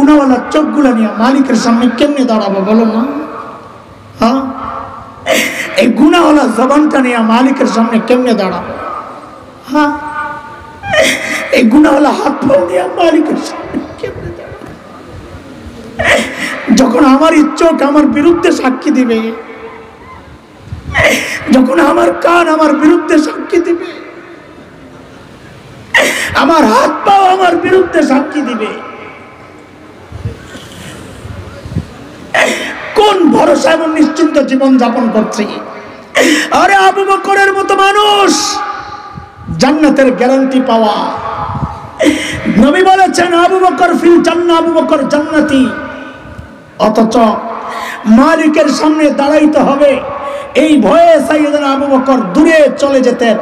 গুনাহওয়ালা চোখগুলা নিয়ে মালিকের সামনে কেমনে দাঁড়াবো বলো না? হ্যাঁ, এই গুনাহওয়ালা জবানটা নিয়ে মালিকের সামনে কেমনে দাঁড়াবো? হ্যাঁ, এই গুনাহওয়ালা হাত পাও নিয়ে মালিকের সামনে কেমনে দাঁড়াবো? যখন আমার চোখ আমার বিরুদ্ধে সাক্ষী দিবে, যখন আমার কান আমার বিরুদ্ধে সাক্ষী দিবে, আমার হাত পাও আমার বিরুদ্ধে সাক্ষী দিবে, কোন ভরসা এবং নিশ্চিন্ত জীবন যাপন করছি? আরে আবু বকরের মতো মানুষ জান্নাতের গ্যারান্টি পাওয়া। নবী বলেছেন আবু বকর ফিল জান্নাহ, আবু বকর জান্নাতি। অথচ মালিকের সামনে দাঁড়াইতে হবে এই ভয়ে সাইয়েদনা আবু বকর দূরে চলে যেতেন।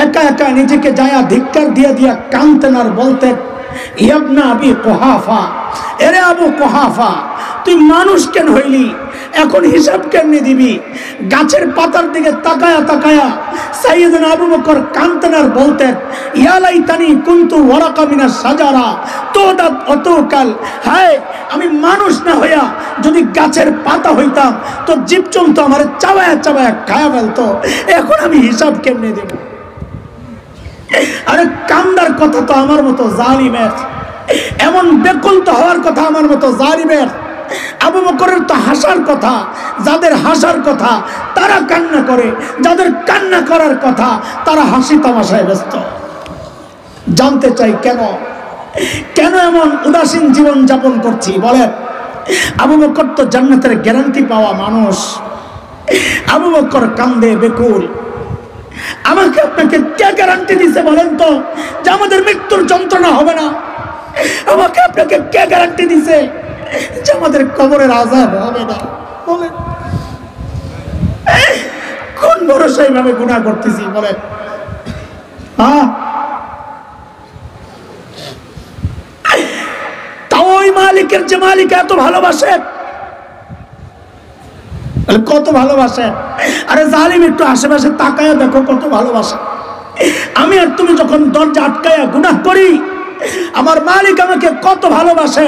একা একা নিজেকে যায়া ধিক্কার দিয়ে দিয়া কাঁদতেন আর বলতেন, ইবনা আবি কুহাফা, এরে আবু কুহাফা, তুই মানুষ কেন হইলি? এখন হিসাব কেমনে দিবি? গাছের পাতার দিকে তাকায়া তাকায়া সাইয়েদনা আবু বকর কাঁদতেন আর বলতেন, ইয়া লাইতানি কুনতু ওয়ারাকা মিনাশ শাজারা তুদাত অতুকাল, হায় আমি মানুষ না হইয়া যদি গাছের পাতা হইতাম তো জীবজন্তু আমার চাবায়া চাবায়া খায়া ফেলতো। এখন আমি হিসাব কেমনে দেব? আরে কান্দার কথা তো আমার মতো জালিমের, এমন বেকুল তো হওয়ার কথা আমার মতো জালিমের। আবু বকরের তো হাসার কথা, যাদের হাসার কথা তারা কান্না করে, যাদের কান্না করার কথা তারা হাসি তামাশায় ব্যস্ত। জানতে চাই কেন কেন এমন উদাসীন জীবন যাপন করছি বলেন? আবু বকর তো জান্নাতের গ্যারান্টি পাওয়া মানুষ। আবু বকর কান্দে বেকুল। আমাকে আপনাকে কে গ্যারান্টি দিছে বলেন তো যে আমাদের মৃত্যুর যন্ত্রণা হবে না? আমাকে আপনাকে কে গ্যারান্টি দিছে যে আমাদের কবরের আযাব হবে না? বলেন, কোন ভরসায় এইভাবে গুনাহ করতেছি বলেন? হ্যাঁ, তাও ওই মালিকের যে মালিক এত ভালোবাসে, কত ভালোবাসে। আরে জালিম একটু আশেপাশে তাকায় দেখো কত ভালোবাসে। আমি আর তুমি যখন দরজা আটকায়া গুনাহ করি, আমার মালিক আমাকে কত ভালোবাসে।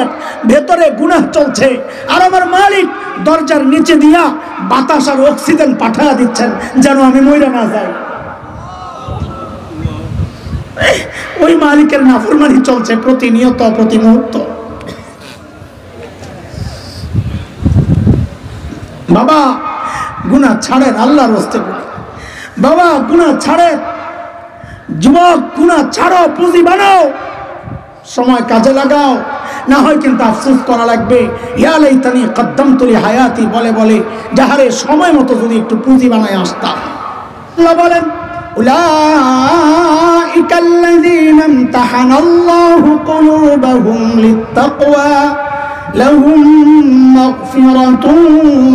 ভেতরে গুনাহ চলছে আর আমার মালিক দরজার নিচে দিয়া বাতাস আর অক্সিজেন পাঠায়া দিচ্ছেন যেন আমি মইরা না যাই। ওই মালিকের নাফরমানি চলছে প্রতিনিয়ত, প্রতি মুহূর্ত। বাবা গুনাহ ছাড়েন, আল্লাহর রাস্তে বাবা গুনাহ ছাড়েন। যুবক গুনাহ ছাড়ো, পুঁজি বানাও, সময় কাজে লাগাও, না হয় কিন্তু আফসোস করা লাগবে। ইয়া লাইতানি কদ্দামতু লি হায়াতি বলে বলে যাহারে সময় মতো যদি একটু পুঁজি বানায় আসতাম। আল্লাহ বলেন, উলাইকাল্লাযীনা ইমতাহানাল্লাহু কুলুবাহুম লিত্তাকওয়া লাহুম মাগফিরাতুন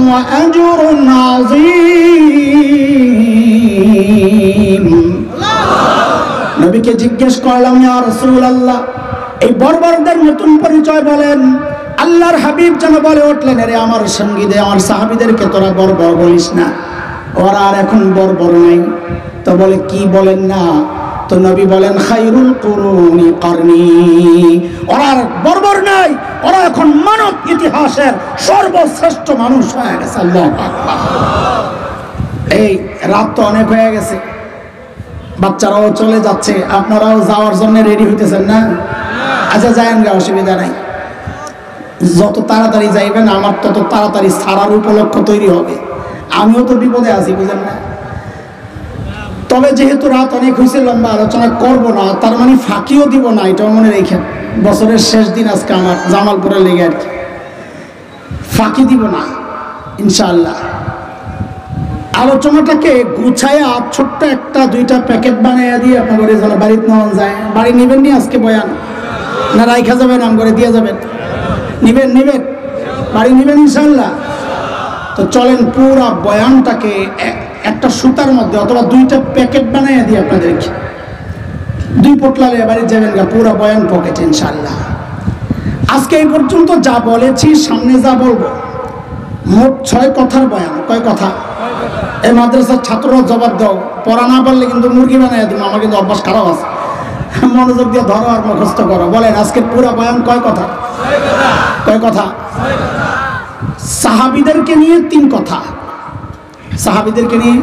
ওয়া আজরুন আযীম। নবীকে জিজ্ঞেস করলাম, ইয়া রাসূলুল্লাহ, এই বর্বরদের নতুন পরিচয় বলেন। আল্লাহর হাবিব যেন বলে উঠলেন, আরে আমার সঙ্গীদের, আমার সাহাবীদেরকে তোরা বর্বর বলিস না, ওরা আর এখন বর্বর নাই। তো বলে কি বলেন না? তো নবী বলেন, খায়রুল কুরুনি করনি, ওরা আর বর্বর নাই, ওরা এখন মানব ইতিহাসের সর্বশ্রেষ্ঠ মানুষ হয়ে গেছে। আল্লাহু আকবার। এই রাত তো অনেক হয়ে গেছে, বাচ্চারাও চলে যাচ্ছে, আপনারাও যাওয়ার জন্য রেডি হইতেছেন না? আচ্ছা যায়েন গা, অসুবিধা নাই। যত তাড়াতাড়ি যাইবেন আমার তত তাড়াতাড়ি ছাড়ার উপলক্ষ তৈরি হবে। আমিও তো বিপদে আছি, বুঝেন না? তবে যেহেতু রাত অনেক হয়েছে, লম্বা আলোচনা করব না, তার মানে ফাঁকিও দিব না, এটাও মনে রেখেন। বছরের শেষ দিন আজকে আমার জামালপুরে লেগে আর কি, ফাঁকি দিব না ইনশাআল্লাহ। আলোচনাটাকে গুছায়া ছোট্ট একটা দুইটা প্যাকেট বানাইয়া দিয়ে আপনার যেন বাড়িতে নেওয়া যায়। বাড়ি নেবেন নি আজকে বয়ান, না রাইখা যাবেন আম করে দিয়ে যাবেন? নিবেন নিবেন, বাড়ি নিবেন ইনশাআল্লাহ। তো চলেন পুরা বয়ানটাকে একটা সুতার মধ্যে অথবা দুইটা প্যাকেট বানাইয়া দিয়ে আপনাদেরকে 2 পোটলা নিয়ে বাড়ি যাবেন গা, পুরা বয়ান পকেটে ইনশাআল্লাহ। আজকে এই পর্যন্ত যা বলেছি, সামনে যা বলবো, মোট 6 কথার বয়ান। কয় কথা? এই মাদ্রাসার ছাত্ররা জবাব দাও, পড়া না পারলে কিন্তু মুরগি বানাই দেবো। আমার কিন্তু অভ্যাস খারাপ আছে, মনোযোগ দিয়ে ধরো আর মুখস্থ করো। বলেন আজকে পুরা বয়ান কয় কথা? কয় কথা? সাহাবীদেরকে নিয়ে 3 কথা, সাহাবীদেরকে নিয়ে,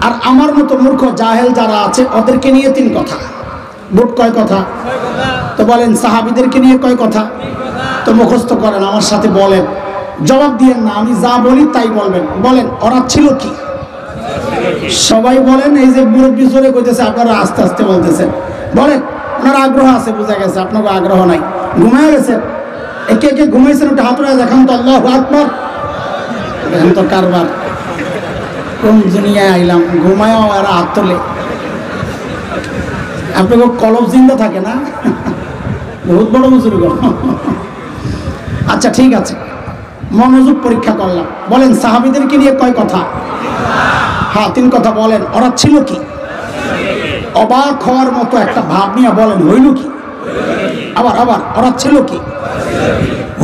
আর আমার মতো মূর্খ জাহেল যারা আছে ওদেরকে নিয়ে 3 কথা। মোট কয় কথা? তো বলেন সাহাবীদেরকে নিয়ে কয় কথা? তো মুখস্থ করেন, আমার সাথে বলেন, জবাব দিয়েন না, আমি যা বলি তাই বলবেন। বলেন ওরা ছিল কি? সবাই বলেন। এই যে মুরব্বী জোরে কইতেছে, আপনারা আস্তে আস্তে বলতেছেন। বলেন, ওনার আগ্রহ আছে, বোঝা গেছে, আপনার আগ্রহ নাই, ঘুমায় গেছেন। একে একে ঘুমাইছেন, ওটা হাত উঠে দেখান তো, আল্লাহু আকবার। এখন তো কারবার, কোন দুনিয়ায় আইলাম, ঘুমায়ও আর হাত তোলে। আপনাকে কলব জিন্দা থাকে না, বহুত বড় বুজুর্গ। আচ্ছা ঠিক আছে, মনোযোগ পরীক্ষা করলাম। বলেন সাহাবীদেরকে নিয়ে কয় কথা? হ্যাঁ 3 কথা। বলেন ওরা ছিল কি? অবাক হওয়ার মতো একটা ভাব নিয়ে বলেন, হইল কি? আবার আবার, ওরা ছিল কি?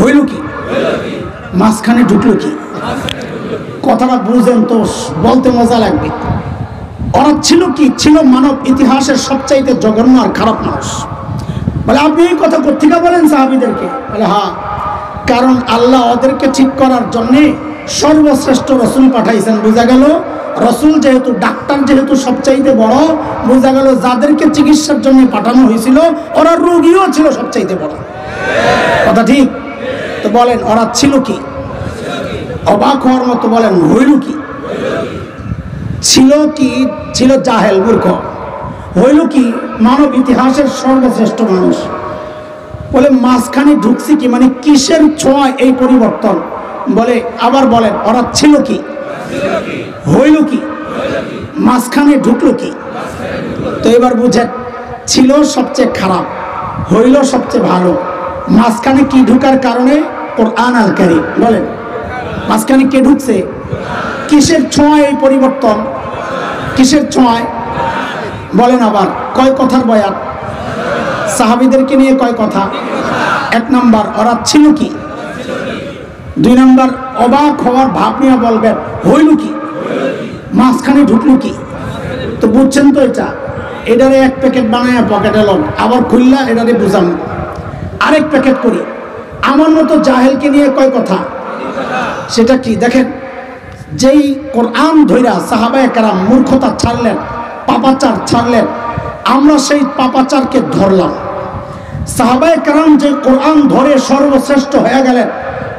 হইল কি? মাঝখানে ঢুকলো কি? কথাটা বুঝেন তো বলতে মজা লাগবে। ওরা ছিল কি? ছিল মানব ইতিহাসের সবচাইতে জঘন্য আর খারাপ মানুষ। বলে আপনি এই কথা কোত্থেকে বলেন সাহাবীদেরকে? বলে হ্যাঁ, কারণ আল্লাহ ওদেরকে ঠিক করার জন্যে সর্বশ্রেষ্ঠ রসুল পাঠাইছেন। বোঝা গেল রসুল যেহেতু, ডাক্তার যেহেতু সবচাইতে বড়, বোঝা গেল যাদেরকে চিকিৎসার জন্য পাঠানো হয়েছিল ওরা রোগীও ছিল সবচাইতে বড়। কথা ঠিক? তো বলেন ওরা ছিল কি? অবাক হওয়ার মতো বলেন, হইল কি? ছিল কি? ছিল জাহেল, মূর্খ। হইল কি? মানব ইতিহাসের সর্বশ্রেষ্ঠ মানুষ। বলে মাঝখানে ঢুকছি কি? মানে কিসের ছোঁয়ায় এই পরিবর্তন? বলে আবার বলেন ওরা ছিল কি? হইল কি? মাঝখানে ঢুকলো কি? তো এবার বুঝেন, ছিল সবচেয়ে খারাপ, হইল সবচেয়ে ভালো, মাঝখানে কি ঢুকার কারণে? কোরআন আল কারীম। বলেন মাঝখানে কে ঢুকছে? কিসের ছোঁয়ায় এই পরিবর্তন? কিসের ছোঁয়ায়? বলেন আবার, কয় কথার বয়ান? সাহাবীদেরকে নিয়ে কয় কথা? 1 নাম্বার ওরা ছিল কি? 2 নাম্বার অবাক হওয়ার ভাব নিয়ে বলবেন, হইল কি? মাঝখানে ঢুকলো কি? তো বুঝছেন তো, এটারে 1 প্যাকেট বানায় পকেটে লোক, আবার খুললা এটারে বুঝাম, আরেক প্যাকেট করি। আমার মতো জাহেলকে নিয়ে কয় কথা? সেটা কি? দেখেন, যেই কোরআন ধইরা সাহাবায়ে কেরাম মূর্খতা ছাড়লেন, পাপাচার ছাড়লেন, আমরা সেই পাপাচারকে ধরলাম। সাহাবায়ে কেরাম যে কোরআন ধরে সর্বশ্রেষ্ঠ হয়ে গেলেন,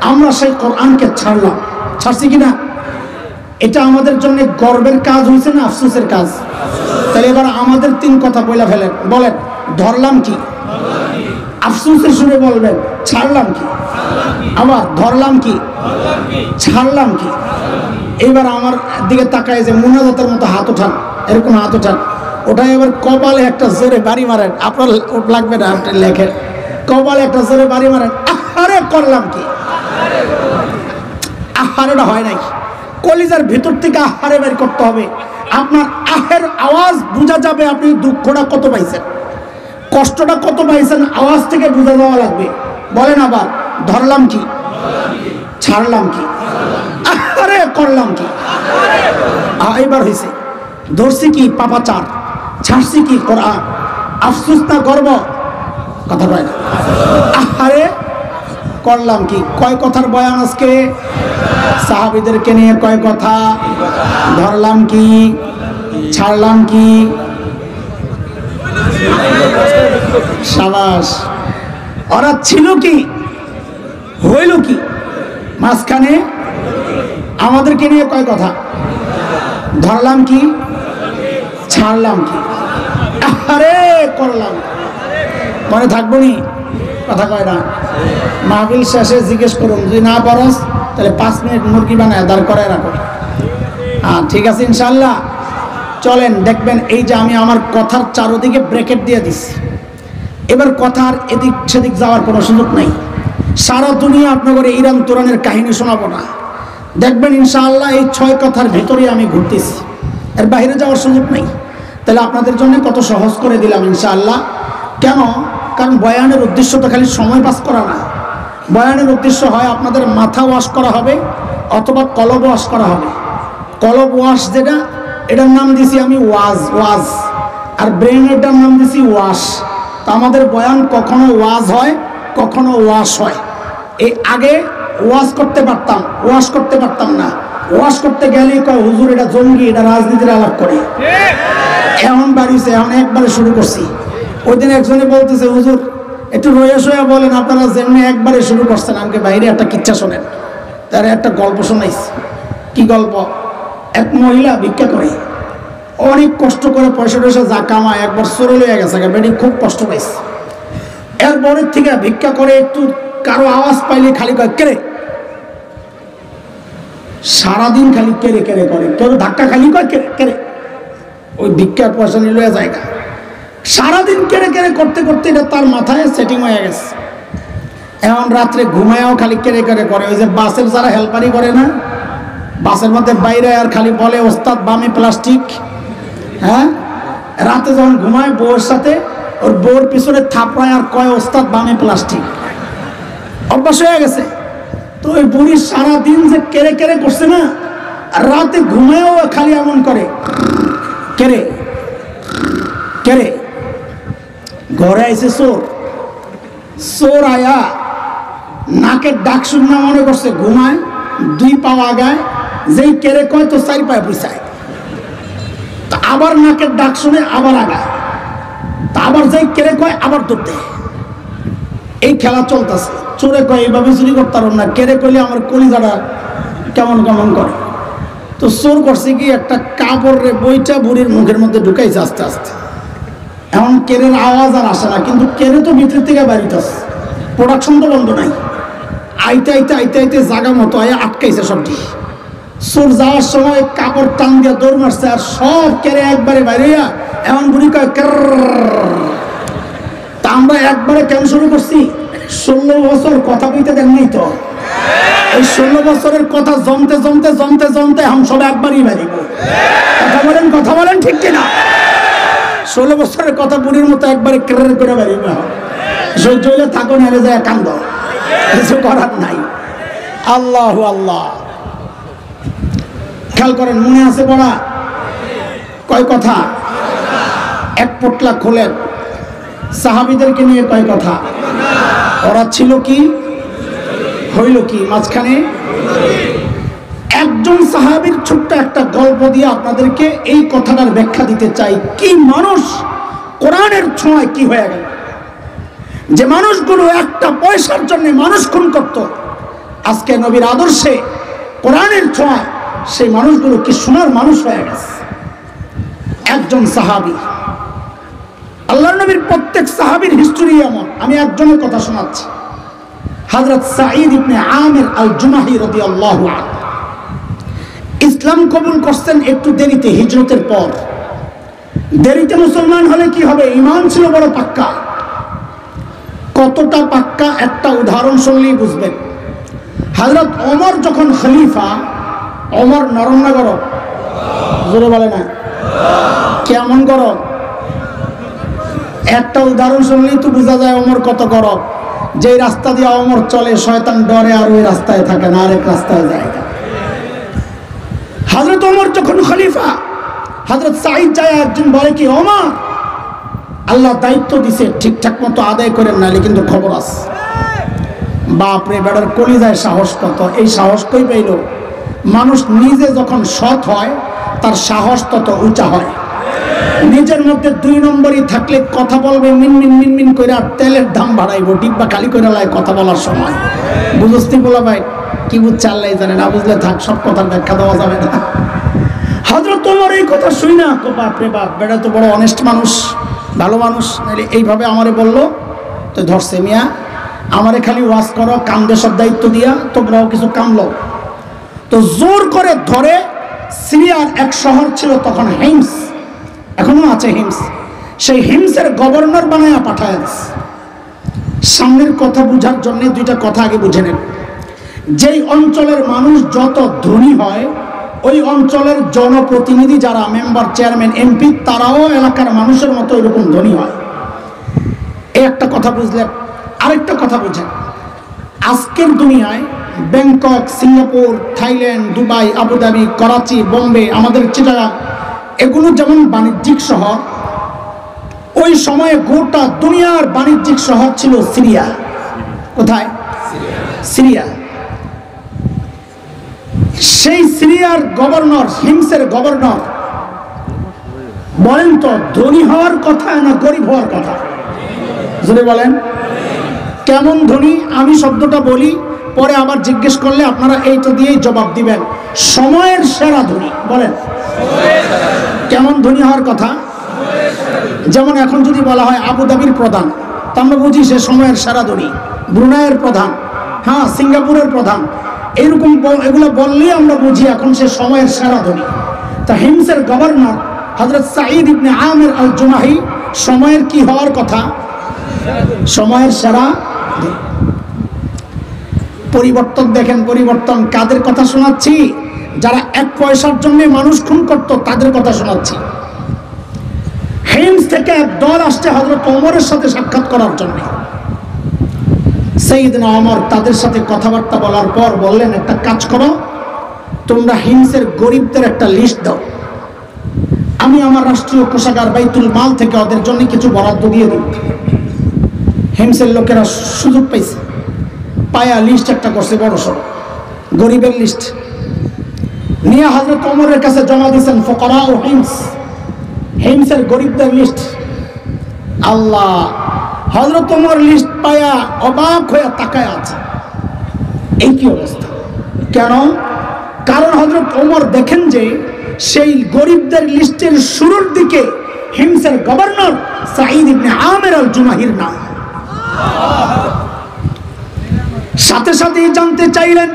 আমরা সেই কোরআনকে ছাড়লাম। ছাড়ছি কিনা? এটা আমাদের জন্য গর্বের কাজ হয়েছে না আফসোসের কাজ? তাহলে এবার আমাদের 3 কথা বলে ফেলেন। বলেন ধরলাম কি? আফসোসের সুরে বলবেন ছাড়লাম কি? আবার ধরলাম কি? ছাড়লাম কি? এবার আমার দিকে তাকায় যে মুনাজাতের মতো হাত ওঠান, এরকম হাত ওঠান, ওটাই এবার কপালে একটা জোরে বাড়ি মারেন। আপনার লাগবে না, আপনি লেখেন, কপালে একটা জোরে বাড়ি মারেন। আহারে করলাম কি? আহারেটা হয় নাই, কলিজার ভিতর থেকে আহারে বের করতে হবে। আপনার আহের আওয়াজ বোঝা যাবে আপনি দুঃখটা কত পাইছেন, কষ্টটা কত পাইছেন, আওয়াজ থেকে বোঝা যাওয়া লাগবে। বলেন আবার, ধরলাম কি? ছাড়লাম কি? আহারে করলাম কি? এইবার হয়েছে। ধরছি কি? পাপাচার। ছাড়ছি কি? কোরআন। আফসোস না গর্ব? কথা কয় না। আহারে করলাম কি? কয় কথার বয়ান আজকে? সাহাবীদেরকে নিয়ে কয় কথা? ধরলাম কি? ছাড়লাম কি? শাবাশ। ওরা ছিল কি? হইল কি? মাঝখানে আমাদেরকে নিয়ে কয় কথা? ধরলাম কি? ছাড়লাম কি? আরে করলাম। মনে থাকবো নি? কথা কয় না। মাহফিল শেষে জিজ্ঞেস করুন, যদি না পারস তাহলে 5 মিনিট মুরগি বানায় দাঁড় করায় রাখো। ঠিক আছে ইনশাল্লাহ। চলেন দেখবেন, এই যে আমি আমার কথার চারদিকে ব্রেকেট দিয়ে দিচ্ছি, এবার কথার এদিক সেদিক যাওয়ার কোনো সুযোগ নাই। সারা দুনিয়া আপনাদের ইরান তুরানের কাহিনী শোনাবো না। দেখবেন ইনশাআল্লাহ এই 6 কথার ভেতরে আমি ঘুরতেছি, এর বাইরে যাওয়ার সুযোগ নেই। তাহলে আপনাদের জন্য কত সহজ করে দিলাম ইনশাআল্লাহ। কেন? কারণ বয়ানের উদ্দেশ্য তো খালি সময় পাস করা না। বয়ানের উদ্দেশ্য হয় আপনাদের মাথা ওয়াশ করা হবে অথবা কলব ওয়াশ করা হবে। কলব ওয়াশ যেটা, এটার নাম দিছি আমি ওয়াজ, আর ব্রেনেরটার নাম দিছি ওয়াশ। তো আমাদের বয়ান কখনো ওয়াজ হয়, কখনো ওয়াশ হয়। এই আগে ওয়াশ করতে পারতাম না, ওয়াশ করতে গেলে কয় হুজুর এটা জঙ্গি, এটা রাজনীতির আলাপ করে। এখন বাড়িছে, এখন একবারে শুরু করছি। ওই দিন একজনে বলতেছে হুজুর একটু রয়ে শোয়া বলেন, আপনারা যেমনি একবারে শুরু করছেন আমাকে বাইরে একটা কিচ্ছা শোনেন। তার একটা গল্প শোনাইছে। কি গল্প? এক মহিলা ভিক্ষা করে, অনেক কষ্ট করে পয়সা টয়সা যা কামায়, একবার চোরে লইয়া গেছে, বেটি খুব কষ্ট পাইছে। এরপরের থেকে ভিক্ষা করে একটু কারো আওয়াজ পাইলে খালি কয় কেরে, সারাদিন খালি কেড়ে কেড়ে করে, কেউ ধাক্কা খালি কয় কেড়ে কেড়ে, ওই ভিক্ষার পয়সা নিয়ে জায়গা সারাদিন কেড়ে কেড়ে করতে করতে এটা তার মাথায় সেটিং হয়ে গেছে। এখন রাত্রে ঘুমায়ও খালি কেড়ে কেড়ে করে। ওই যে বাসের যারা হেল্পারি করে না, বাসের মধ্যে বাইরে আর খালি বলে ওস্তাদ বামে প্লাস্টিক। হ্যাঁ, রাতে যখন ঘুমায় বউয়ের সাথে, ওর বউর পিছনে থাপড়ায় আর কয় ওস্তাদ বামে প্লাস্টিক। অভ্যাস হয়ে গেছে। তো ওই বুড়ি সারাদিন যে কেড়ে কেড়ে করছে না, রাতে ঘুমায়ও খালি এমন করে কেড়ে কেড়ে। ঘরে আইছে চোর আয়া নাকের ডাক শুনে মনে করছে ঘুমায়, দুই পাও আগায়, যেই কেড়ে কয় তো 4 পায়ে পয়সায়, তা আবার নাকের ডাক শুনে আবার আগায়, তা আবার যেই কেড়ে কয় আবার দৌড়তে। এই খেলা চলতেছে। চোরে কয় এইভাবে চুরি করতাম না, কেড়ে কইলে আমার কলিজাটা কেমন কেমন করে। তো চোর করছে কি, একটা কাপড়ে বইটা বুড়ির মুখের মধ্যে ঢুকাইছে আস্তে আস্তে। এমন কেড়ের আওয়াজ আর আসে না, কিন্তু কেড়ে তো ভিতর থেকে বাড়িতেছে, প্রোডাকশন তো বন্ধ নাই। আইতে আইতে আইতে আইতে জায়গা মতো আয়া আটকাইছে সবটি। চোর যাওয়ার সময় কাপড় টান দিয়া দৌড় মারছে, আর সব কেড়ে একবারে বাইরে। এমন বুড়ি কয় তা আমরা একবারে কেন শুরু করছি? 16 বছর কথা বলতে দেননি তো। এই 16 বছরের কথা জমতে জমতে জমতে জমতে हम সব একবারই বাড়িব। কথা বলেন ঠিক কিনা? 16 বছরের কথা বুড়ির মতো একবারে কেড়ে করে বাড়িব। সহ্য হইলে থাকো, নেমে যায় কান্দ, কিছু করার নাই। আল্লাহ আল্লাহ। খেয়াল করেন, মনে আছে পড়া কয় কথা? এক পোটলা খোলেন সাহাবীদেরকে নিয়ে কয় কথা? ওরা ছিল কি, হইল কি, মাঝখানে একজন সাহাবীর ছোট্ট একটা গল্প দিয়ে আপনাদেরকে এই কথাটার ব্যাখ্যা দিতে চাই। কি মানুষ কোরআনের ছোঁয়ায় কি হয়ে গেল, যে মানুষগুলো একটা পয়সার জন্য মানুষ খুন করত, আজকে নবীর আদর্শে কোরআনের ছোঁয়ায় সেই মানুষগুলো কি সোনার মানুষ হয়ে গেছে। একজন সাহাবী, আল্লাহর নবীর প্রত্যেক সাহাবীর হিস্টরি এমন। আমি একজনের কথা শোনাচ্ছি, হযরত সাঈদ ইবনে আমির আল জুমাহি রাদিয়াল্লাহু আনহু। ইসলাম কবুল করছেন একটু দেরিতে, হিজরতের পর। দেরিতে মুসলমান হলে কি হবে? ঈমান ছিল বড় পাক্কা। কতটা পাক্কা একটা উদাহরণ শুনলেই বুঝবেন। হযরত ওমর যখন খলিফা, ওমর নরম না গরম? জোরে বলে না, কেমন গরম? একটা উদাহরণ শুনলেই তো বোঝা যায় ওমর কত গরম। যে রাস্তা দিয়ে ওমর চলে, শয়তান ডরে আর ওই রাস্তায় থাকে না, আরেক রাস্তায় যায়। হযরত ওমর যখন খলিফা, হযরত সাঈদ যায়, একজন বলে কি, ওমর আল্লাহ দায়িত্ব দিছে, ঠিকঠাক মতো আদায় করেন, নাহলে কিন্তু খবর আছে। বাপরে, বেটার কলিজায় সাহস কত! এই সাহস কই পাইল? মানুষ নিজে যখন সৎ হয় তার সাহস তত উঁচা হয়। নিজের মধ্যে 2 নম্বরই থাকলে কথা বলবে মিনমিন মিনমিন করে, আর তেলের দাম বাড়াইবো, ডিব্বা খালি করে লাই কথা বলার সময়। বুঝতে বলা ভাই কি বুঝছে আল্লাহ জানে, না বুঝলে থাক, সব কথার ব্যাখ্যা দেওয়া যাবে না। হযরত ওমর এই কথা শুই না, বাপরে বাপ, বেটা তো বড় অনেস্ট মানুষ, ভালো মানুষ, নাহলে এইভাবে আমারে বললো তো ধরছে। মিয়া আমারে খালি ওয়াজ করো, কাম দেশার দায়িত্ব দিয়া, তোমরাও কিছু কামলো। তো জোর করে ধরে সিরিয়ার এক শহর ছিল তখন, হিমস, এখনো আছে হিমস, সেই হিমসের গভর্নর বানায়া পাঠায় দিচ্ছে। সামনের কথা বুঝার জন্য 2টা কথা আগে বুঝে নেন। যেই অঞ্চলের মানুষ যত ধনী হয়, ওই অঞ্চলের জনপ্রতিনিধি যারা মেম্বার, চেয়ারম্যান, এমপি, তারাও এলাকার মানুষের মতো এরকম ধনী হয়। এই একটা কথা বুঝলেন। আরেকটা কথা বুঝেন, আজকের দুনিয়ায় Bangkok, Singapore, Thailand, Dubai, Abu Dhabi, Karachi, Bombay, আমাদের চিটাগাং, এগুলো যেমন বাণিজ্যিক শহর, ওই সময়ে গোটা দুনিয়ার বাণিজ্যিক শহর ছিল সিরিয়া। কোথায়? সিরিয়া। সেই সিরিয়ার গভর্নর, হিমসের গভর্নর, বলেন তো ধনী হওয়ার কথা না গরিব হওয়ার কথা? যদি বলেন কেমন ধনী, আমি শব্দটা বলি, পরে আবার জিজ্ঞেস করলে আপনারা এইটা দিয়েই জবাব দিবেন। সময়ের সেরা ধনী। বলেন কেমন ধনী হওয়ার কথা? যেমন এখন যদি বলা হয় আবুধাবির প্রধান, তা আমরা বুঝি সে সময়ের সেরা ধনী। ব্রুনাইয়ের প্রধান, হ্যাঁ সিঙ্গাপুরের প্রধান, এইরকম এগুলো বললেই আমরা বুঝি এখন সে সময়ের সেরা ধনী। তা হিমসের গভর্নর হযরত সাঈদ ইবনে আমির আল জুমাহি সময়ের কি হওয়ার কথা? সময়ের সেরা। পরিবর্তন দেখেন, পরিবর্তন। কাদের কথা শোনাচ্ছি? যারা 1 পয়সার জন্য মানুষ খুন করত তাদের কথা শোনাচ্ছি। হিমস থেকে এক দল আসছে হযরত ওমরের সাথে সাক্ষাৎ করার জন্য। সাইয়েদনা ওমর তাদের সাথে কথাবার্তা বলার পর বললেন, একটা কাজ করো, তোমরা হিমসের গরিবদের একটা লিস্ট দাও, আমি আমার রাষ্ট্রীয় কোষাগার বাইতুল মাল থেকে ওদের জন্য কিছু বরাদ্দ দিয়ে দিই। হিমসের লোকেরা সুযোগ পাইছে, পায়া লিস্ট একটা করছে, বড় সড়ো গরিবের লিস্ট নিয়ে হযরত ওমরের কাছে জমা দিয়েছেন। ফুকারা ও হিমস, হিমসের গরিবদের লিস্ট। আল্লাহ, হযরত ওমর লিস্ট পায়া অবাক হয়ে তাকায় আছে, এই কি অবস্থা? কেন? কারণ হযরত ওমর দেখেন যে সেই গরিবদের লিস্টের শুরুর দিকে হিমসের গভর্নর সাঈদ ইবনে আমির আল জুমাহির নাম। সাথে সাথেই জানতে চাইলেন,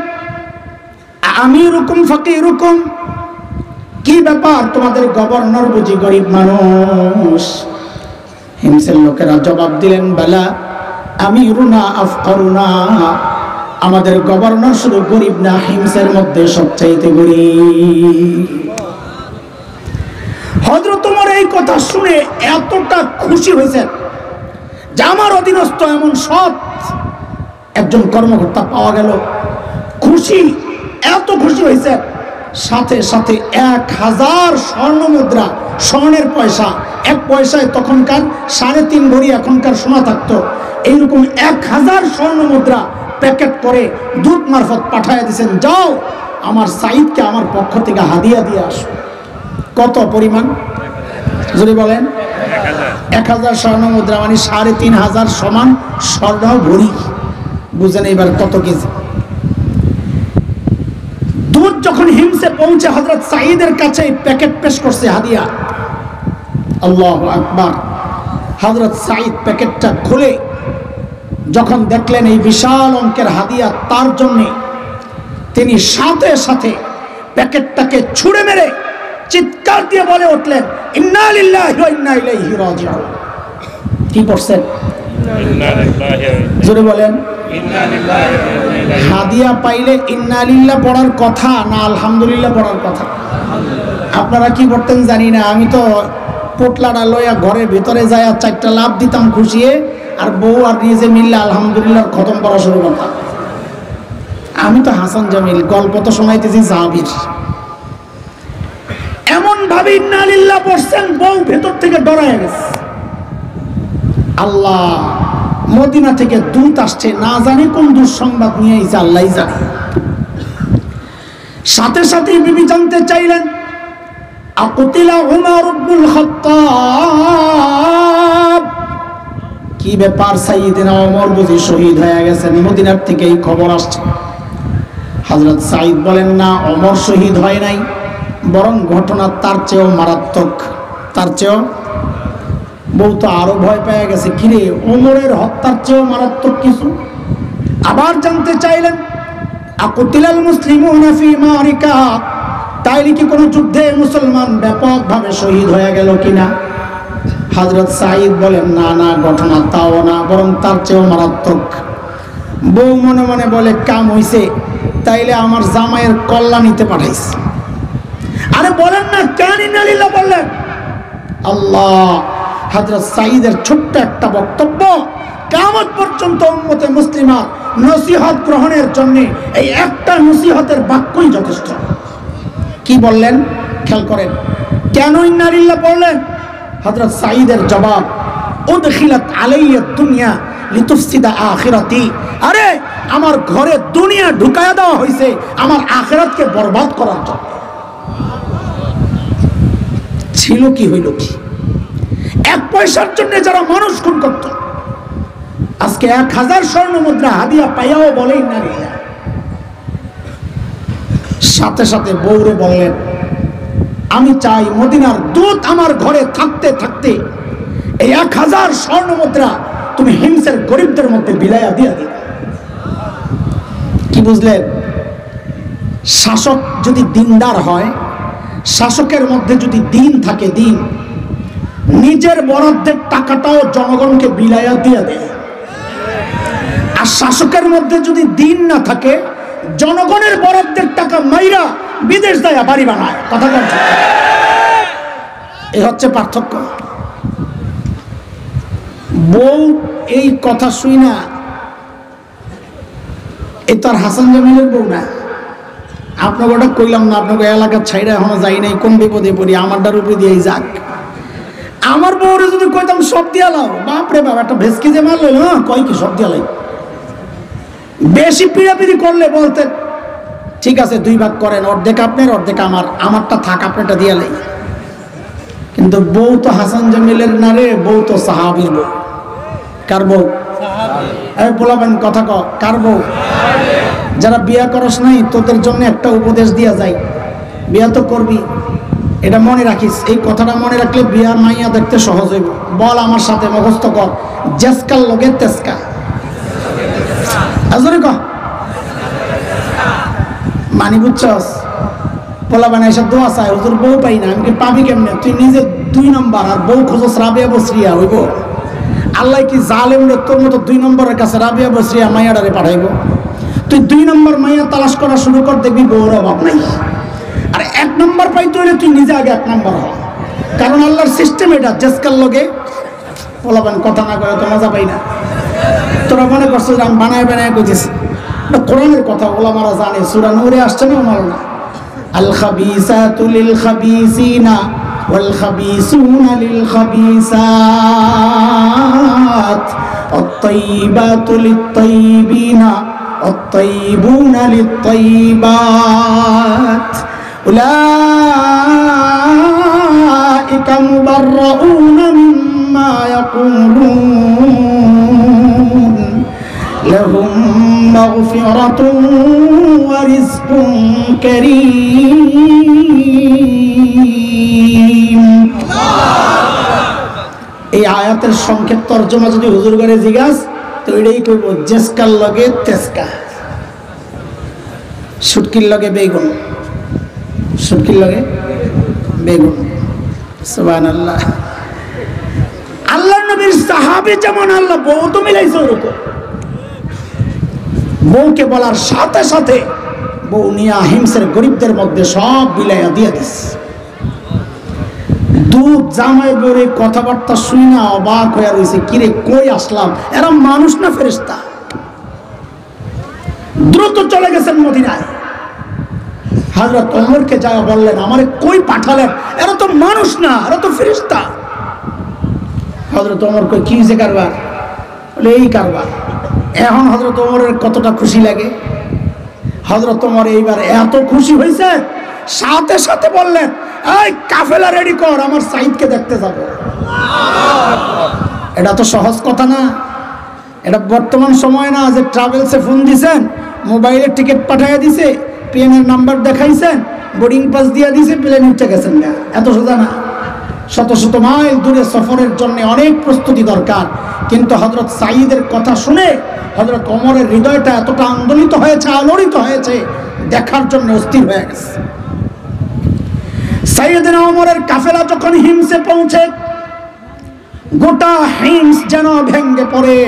আমিরুকুম ফাকিরুকুম, কি ব্যাপার তোমাদের গভর্নর বুঝি গরিব মানুষ? হিমসের লোকেরা জবাব দিলেন, বালা আমিরুনা আফকারুনা, আমাদের গভর্নর শুধু গরিব না, হিমসের মধ্যে সবচাইতে গরিব। হযরত ওমর এই কথা শুনে এতটা খুশি হয়েছেন যে আমার অধীনস্থ এমন সৎ একজন কর্মকর্তা পাওয়া গেল। খুশি, এত খুশি হয়েছে, সাথে সাথে 1000 স্বর্ণ মুদ্রা, স্বর্ণের পয়সা, 1 পয়সায় তখনকার 3.5 ভরি এখনকার সোনা থাকতো, এইরকম 1000 স্বর্ণ মুদ্রা প্যাকেট করে দূত মারফত পাঠায় দিয়েছেন, যাও আমার সাঈদকে আমার পক্ষ থেকে হাদিয়া দিয়ে আসো। কত পরিমাণ যদি বলেন? 1000 স্বর্ণ মুদ্রা, মানে 3500 সমান স্বর্ণ ভরি। বুঝেন এবার কত কেজি? দূত যখন হিমসে পৌঁছে হযরত সাঈদের কাছে প্যাকেট পেশ করছে হাদিয়া। আল্লাহু আকবার। হযরত সাঈদ প্যাকেটটা খুলে যখন দেখলেন এই বিশাল অঙ্কের হাদিয়া তার জন্য, তিনি সাথে সাথে প্যাকেটটাকে ছুঁড়ে মেরে চিৎকার দিয়ে বলে উঠলেন, ইন্না লিল্লাহি ওয়া ইন্না ইলাইহি রাজিউন। কি পড়ছেন? জোরে বলেন। হাদিয়া পাইলে ইন্না লিল্লাহ পড়ার কথা না আলহামদুলিল্লাহ পড়ার কথা? আপনারা কি করতেন জানি না, আমি তো পোটলাটা লইয়া ঘরের ভিতরে যায় 4টা লাভ দিতাম খুশিয়ে, আর বউ আর নিজে মিললে আলহামদুলিল্লাহ খতম পড়া শুরু করতাম। আমি তো হাসান জামিল, গল্প তো শোনাইতেছি সাহাবীর। এমন ভাবে ইন্না লিল্লাহ পড়ছেন, বউ ভেতর থেকে ডরায় গেছে। আল্লাহ, মদিনা থেকে দূত আসছে, না জানি কোন দুঃসংবাদ নিয়ে এসে আল্লাহই জানে। সাথে সাথে বিবি জানতে চাইলেন, আকুতিলা উমর ইবনুল খাত্তাব, কি ব্যাপার সাইয়েদনা ওমর বুঝি শহীদ হয়ে গেছেন? মদিনার থেকে এই খবর আসছে। হযরত সাঈদ বলেন, না, ওমর শহীদ হয় নাই, বরং ঘটনা তার চেয়েও মারাত্মক। তার চেয়েও? বউ তো আরো ভয় পেয়ে গেছে, কিরে ওমরের হত্যার চেয়েও মারাত্মক কিছু? আবার জানতে চাইলেন, আকুতিলাল মুসলিমুনা ফি মারিকা, তাইলে কি কোনো যুদ্ধে মুসলমান ব্যাপকভাবে শহীদ হয়ে গেল কিনা? হযরত সাঈদ বলেন, না না, ঘটনা তাও না, বরং তার চেয়েও মারাত্মক। বউ মনে মনে বলে, কাম হইছে, তাইলে আমার জামাইয়ের কল্যাণীতে পাঠাইছে। আরে বলেন না, কেন ইন্না লিল্লাহ বললেন? আল্লাহ, হযরত সাঈদের ছোট্ট একটা বক্তব্য কিয়ামত পর্যন্ত উম্মতে মুসলিমা নসিহত গ্রহণের জন্য এই একটা নসিহতের বাক্যই যথেষ্ট। কি বললেন খেয়াল করেন, কেন ইন্না লিল্লাহ বললেন? হযরত সাঈদের জবাব, উদখিলাত আলাইয়া দুনিয়া লিতুফসিদা আখিরাতি। আরে আমার ঘরে দুনিয়া ঢুকায়া দেওয়া হয়েছে আমার আখিরাতকে বরবাদ করার জন্য। ছিল কি হইল কি? 1 পয়সার জন্য যারা মানুষ খুন করত, আজকে 1000 স্বর্ণ মুদ্রা হাদিয়া পাইয়াও বলেই না। সাথে সাথে বউরে বললেন, আমি চাই মদিনার দূত আমার ঘরে থাকতে থাকতে এই 1000 স্বর্ণ মুদ্রা তুমি হিমসের গরিবদের মধ্যে বিলাইয়া দিয়া দিবে। কি বুঝলেন? শাসক যদি দিনদার হয়, শাসকের মধ্যে যদি দিন থাকে, দিন, নিজের বরাদ্দের টাকাটাও জনগণকে বিলাইয়া দিয়া দেয়। আর শাসকের মধ্যে যদি দিন না থাকে, জনগণের বরাদ্দের টাকা মাইরা বিদেশ যায় বাড়ি বানায়। কথা বলছে, এই হচ্ছে পার্থক্য। বউ এই কথা শুই না, এই তো আর হাসান জামিলের বউ না। আপনাকে ওটা কইলাম না, আপনাকে এলাকার ছাইরা এখনো যাই নাই, কোন বিপদে পড়ি, আমারটার উপরে দিয়েই যাক। আমার বউরে যদি কইতাম সব দিয়া লাও, বাপরে বাপ, একটা ভেসকি যে মারলো না, কয় কি সব দিয়া লাই। বেশি পিড়াপিড়ি করলে বলতেন ঠিক আছে 2 ভাগ করেন, অর্ধেক আপনার অর্ধেক আমার, আমারটা থাক আপনারটা দিয়া লাই। কিন্তু বউ তো হাসান জামিলের না রে, বউ তো সাহাবীর বউ। কার বউ? বলাবেন কথা কার বউ? যারা বিয়া করস নাই তোদের জন্য একটা উপদেশ দিয়া যায়, বিয়া তো করবি, এটা মনে রাখিস। এই কথাটা মনে রাখলে বিয়ার মাইয়া দেখতে সহজ হইব। বল আমার সাথে, মুখস্থ কর, জেসকার লগে তেসকা। আজরে ক মানি বুঝছস? বলাবেন এসব দোয়া চাই, হুজুর বউ পাই না। আমি কি পাবি কেমনে? তুই নিজে 2 নম্বর আর বউ খোঁজস রাবিয়া বসরিয়া হইব? আল্লাহ কি জালেম রে, তোর মতো 2 নম্বরের কাছে রাবিয়া বসরিয়া মাইয়াডারে পাঠাইব? তুই 2 নম্বর মাইয়া তালাশ করা শুরু কর, দেখবি বউর অভাব নাই। আর 1 নম্বর পাইতে হলে তুই নিজে আগে 1 নম্বর হ। কারণ আল্লাহর সিস্টেম এটা, জেসকার লগে। বলাবেন কথা না করে তো মজা পাই না। তোরা মনে করছো যে আমি বানায় বানায় কইতেছি, এটা কোরআনের কথা, ওলামারা জানে। সূরা নূরে আসছে না, ওনার না, আল খাবিসাতু লিল খাবিসিনা ওয়াল খাবিসুনা লিল খাবিসাত আত-তাইয়িবাতু লিত-তাইয়িবিনা আত-তাইয়িবুনা লিত-তাইয়িবাত উলাইকা মুবাররাউনা মিম্মা ইয়াকুলুন লাহুম মাগফিরাতুন ওয়া রিজকুন কারীম। এই আয়াতের সংক্ষেপ তর্জমা যদি হুজুর করে জিজ্ঞাস তো এটাই কইব, জেসকার লগে তেসকা, শুটকির লগে বেগুন, শুটকির লগে বেগুন। সুবহানাল্লাহ। আল্লাহর নবীর সাহাবী যেমন আল্লাহ বউ তো মিলাইছে ওরকম। বউকে বলার সাথে সাথে বউ নিয়া হিমসের গরিবদের মধ্যে সব বিলাইয়া দিয়া দিস। দুধ জামাই বউরে কথাবার্তা শুই না অবাক হয়ে রয়েছে, কিরে কই আসলাম, এরা মানুষ না ফেরেশতা? দ্রুত চলে গেছেন মদিনায়। হযরত ওমরকে যা বললেন, আমারে কই পাঠালেন, এরা তো মানুষ না, এরা তো ফেরেশতা। হযরত ওমর কই কি হইছে কারবার? বলে এই কারবার। এখন হযরত ওমরের কতটা খুশি লাগে। হযরত ওমর এইবার এত খুশি হয়েছে, সাথে সাথে বললেন, এই কাফেলা রেডি কর, আমার সাইদকে দেখতে যাব। এটা তো সহজ কথা না। এটা বর্তমান সময় না যে ট্রাভেলসে ফোন দিছেন, মোবাইলের টিকিট পাঠাইয়া দিছে, প্লেনের নাম্বার দেখাইছেন, বোর্ডিং পাস দিয়ে দিছে, প্লেন উঠে গেছেন না। এত সোজা না। শত শত মাইল দূরে সফরের জন্য অনেক প্রস্তুতি দরকার। কিন্তু হযরত সাঈদের কথা শুনে হযরত ওমরের হৃদয়টা এতটা আন্দোলিত হয়েছে, আলোড়িত হয়েছে, দেখার জন্য অস্থির হয়ে গেছে। সাইয়েদনা ওমরের কাফেলা যখন হিমসে পৌঁছে, গোটা হিমস যেন ভেঙে পড়ে।